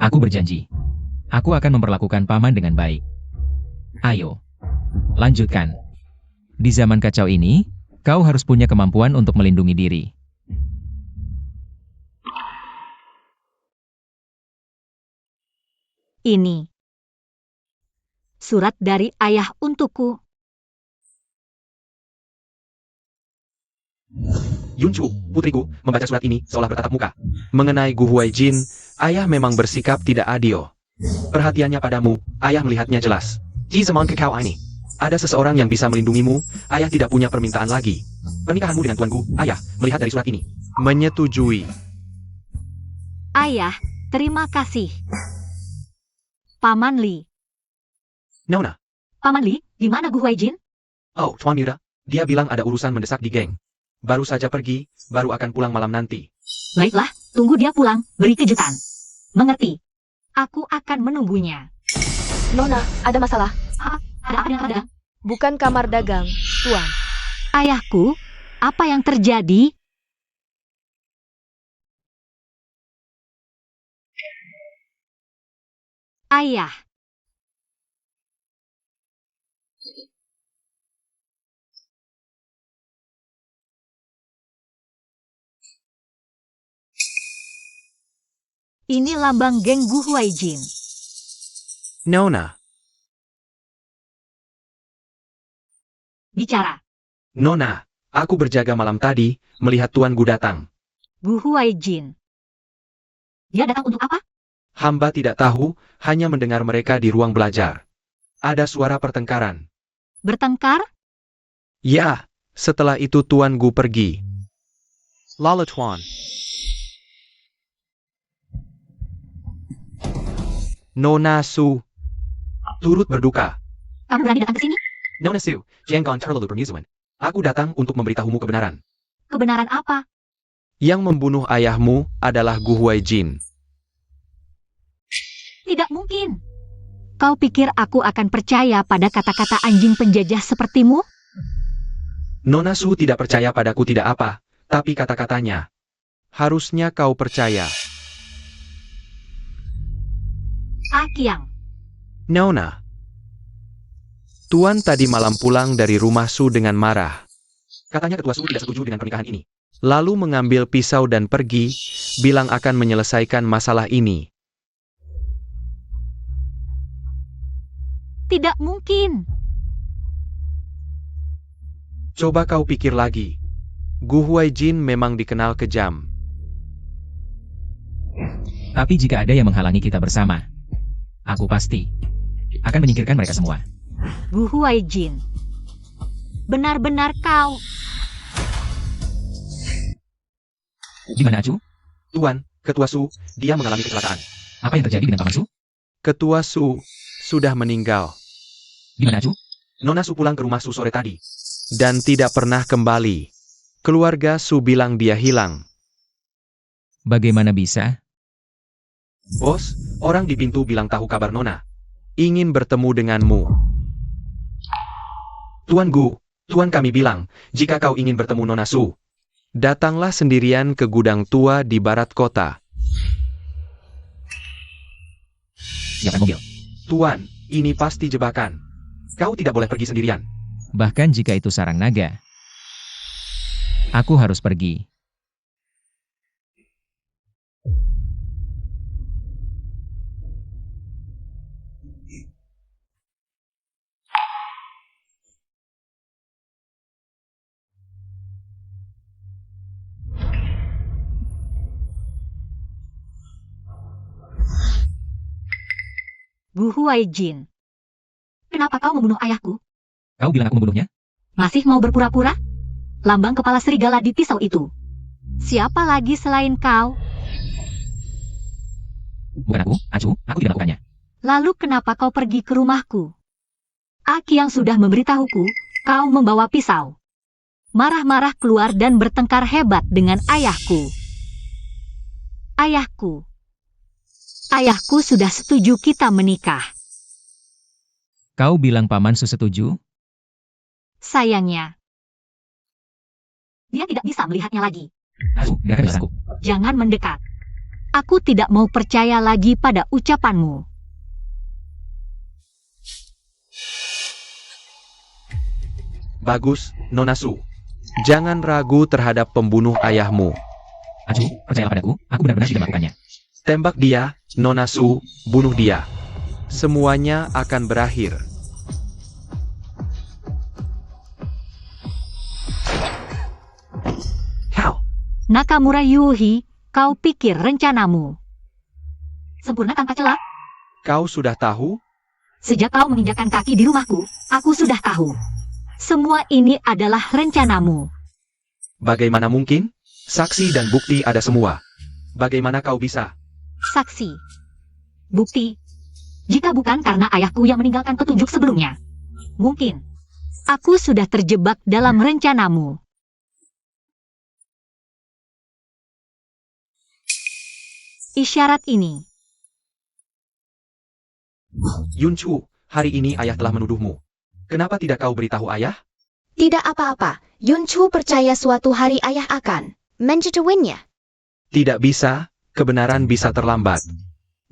Aku berjanji. Aku akan memperlakukan paman dengan baik. Ayo, lanjutkan. Di zaman kacau ini, kau harus punya kemampuan untuk melindungi diri. Ini surat dari ayah untukku. Yun Chu, putriku, membaca surat ini seolah bertatap muka. Mengenai Gu Huaijin, ayah memang bersikap tidak adil. Perhatiannya padamu, ayah melihatnya jelas. Di zaman kekau ini, ada seseorang yang bisa melindungimu, ayah tidak punya permintaan lagi. Pernikahanmu dengan tuanku, ayah, melihat dari surat ini. Menyetujui. Ayah, terima kasih. Paman Li. Nona. Paman Li, di mana Gu Huaijin? Oh, Tuan Muda, dia bilang ada urusan mendesak di geng. Baru saja pergi, baru akan pulang malam nanti. Baiklah, tunggu dia pulang, beri kejutan. Mengerti? Aku akan menunggunya. Nona, ada masalah. Ada apa dengan dagang? Bukan kamar dagang, Tuan. Ayahku, apa yang terjadi? Ayah. Ini lambang geng Gu Huaijin. Nona. Bicara. Nona, aku berjaga malam tadi, melihat Tuan Gu datang. Gu Huaijin. Dia datang untuk apa? Hamba tidak tahu, hanya mendengar mereka di ruang belajar. Ada suara pertengkaran. Bertengkar? Ya, setelah itu Tuan Gu pergi. Lala Tuan. Nona Su turut berduka. Kamu berani datang ke sini? Nona Su, jangan terlalu bermusuhan. Aku datang untuk memberitahumu kebenaran. Kebenaran apa? Yang membunuh ayahmu adalah Gu Huaijin. Tidak mungkin. Kau pikir aku akan percaya pada kata-kata anjing penjajah sepertimu? Nona Su tidak percaya padaku tidak apa, tapi kata-katanya. Harusnya kau percaya. Akiang. Nona. Tuan tadi malam pulang dari rumah Su dengan marah. Katanya ketua Su tidak setuju dengan pernikahan ini. lalu mengambil pisau dan pergi, bilang akan menyelesaikan masalah ini. Tidak mungkin. Coba kau pikir lagi. Gu Huaijin memang dikenal kejam. Tapi jika ada yang menghalangi kita bersama, aku pasti akan menyingkirkan mereka semua. Gu Huaijin. Benar-benar kau. Di mana Acu? Tuan, Ketua Su, dia mengalami kecelakaan. Apa yang terjadi dengan Paman Su? Ketua Su sudah meninggal. Di mana Acu? Nona Su pulang ke rumah Su sore tadi. Dan tidak pernah kembali. Keluarga Su bilang dia hilang. Bagaimana bisa? Bos, orang di pintu bilang tahu kabar Nona. Ingin bertemu denganmu. Tuan Gu, Tuan kami bilang, jika kau ingin bertemu Nona Su, datanglah sendirian ke gudang tua di barat kota. Siapkan mobil. Tuan, ini pasti jebakan. Kau tidak boleh pergi sendirian. Bahkan jika itu sarang naga, aku harus pergi. Gu Huaijin. Kenapa kau membunuh ayahku? Kau bilang aku membunuhnya? Masih mau berpura-pura? Lambang kepala serigala di pisau itu. Siapa lagi selain kau? Bukan aku, Acu, aku tidak melakukannya. Lalu kenapa kau pergi ke rumahku? Aki yang sudah memberitahuku, kau membawa pisau. Marah-marah keluar dan bertengkar hebat dengan ayahku. Ayahku. Ayahku sudah setuju kita menikah. Kau bilang Paman Su setuju? Sayangnya, dia tidak bisa melihatnya lagi. Acu, dengarkan penjelasanku. Jangan mendekat. Aku tidak mau percaya lagi pada ucapanmu. Bagus, Nona Su. Jangan ragu terhadap pembunuh ayahmu. Acu, percayalah padaku, aku benar-benar tidak melakukannya. Tembak dia, Nona Su, bunuh dia. Semuanya akan berakhir. Hal, Nakamura Yuhi, kau pikir rencanamu sempurna tanpa celah? kau sudah tahu? Sejak kau menginjakkan kaki di rumahku, aku sudah tahu. Semua ini adalah rencanamu. Bagaimana mungkin? Saksi dan bukti ada semua. Bagaimana kau bisa? Saksi. Bukti. Jika bukan karena ayahku yang meninggalkan petunjuk sebelumnya. Mungkin. Aku sudah terjebak dalam rencanamu. Isyarat ini. Yunchu, hari ini ayah telah menuduhmu. Kenapa tidak kau beritahu ayah? Tidak apa-apa, Yunchu percaya suatu hari ayah akan menjatuhinya. Tidak bisa, kebenaran bisa terlambat.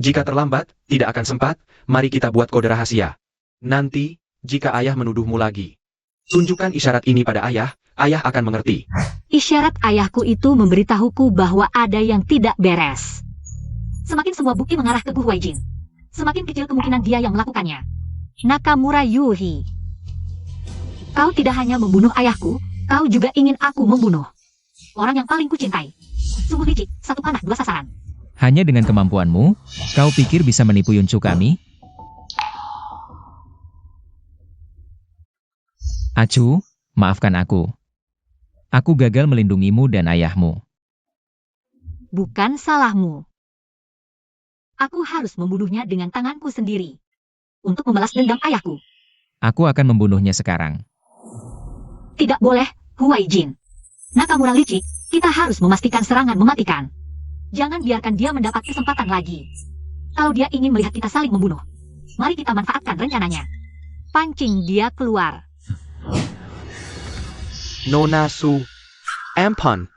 Jika terlambat, tidak akan sempat, mari kita buat kode rahasia. Nanti, jika ayah menuduhmu lagi, tunjukkan isyarat ini pada ayah, ayah akan mengerti. Isyarat ayahku itu memberitahuku bahwa ada yang tidak beres. Semakin semua bukti mengarah ke Gu Huaijin, semakin kecil kemungkinan dia yang melakukannya. Nakamura Yuhi. Kau tidak hanya membunuh ayahku, kau juga ingin aku membunuh orang yang paling kucintai. Sungguh licik, satu panah dua sasaran. Hanya dengan kemampuanmu, kau pikir bisa menipu Yunchu kami? Acu, maafkan aku. Aku gagal melindungimu dan ayahmu. Bukan salahmu. Aku harus membunuhnya dengan tanganku sendiri. Untuk membalas dendam ayahku. Aku akan membunuhnya sekarang. Tidak boleh, Huaijin. Nakamura licik, kita harus memastikan serangan mematikan. Jangan biarkan dia mendapat kesempatan lagi. Kalau dia ingin melihat kita saling membunuh, mari kita manfaatkan rencananya. Pancing dia keluar. Nona Su, Ampun,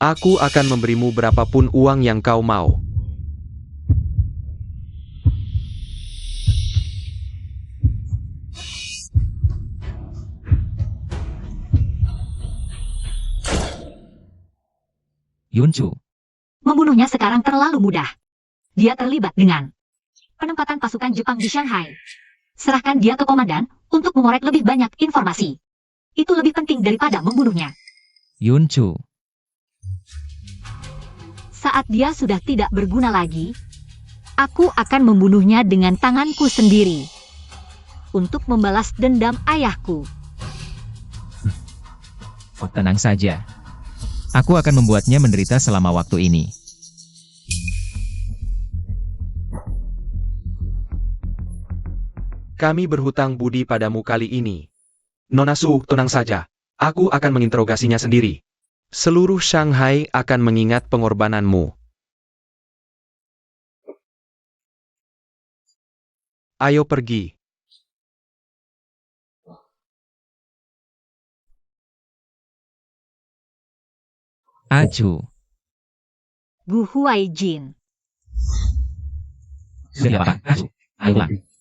aku akan memberimu berapapun uang yang kau mau. Yunchu. Membunuhnya sekarang terlalu mudah. Dia terlibat dengan penempatan pasukan Jepang di Shanghai. Serahkan dia ke komandan untuk mengorek lebih banyak informasi. Itu lebih penting daripada membunuhnya. Yunchu. Saat dia sudah tidak berguna lagi, aku akan membunuhnya dengan tanganku sendiri. Untuk membalas dendam ayahku. Tenang saja. Aku akan membuatnya menderita selama waktu ini. Kami berhutang budi padamu kali ini. Nona Su, tenang saja. Aku akan menginterogasinya sendiri. Seluruh Shanghai akan mengingat pengorbananmu. Ayo pergi. Acu. Gu Huai Jin. Sudah Pak. Acu. Ayo pulang.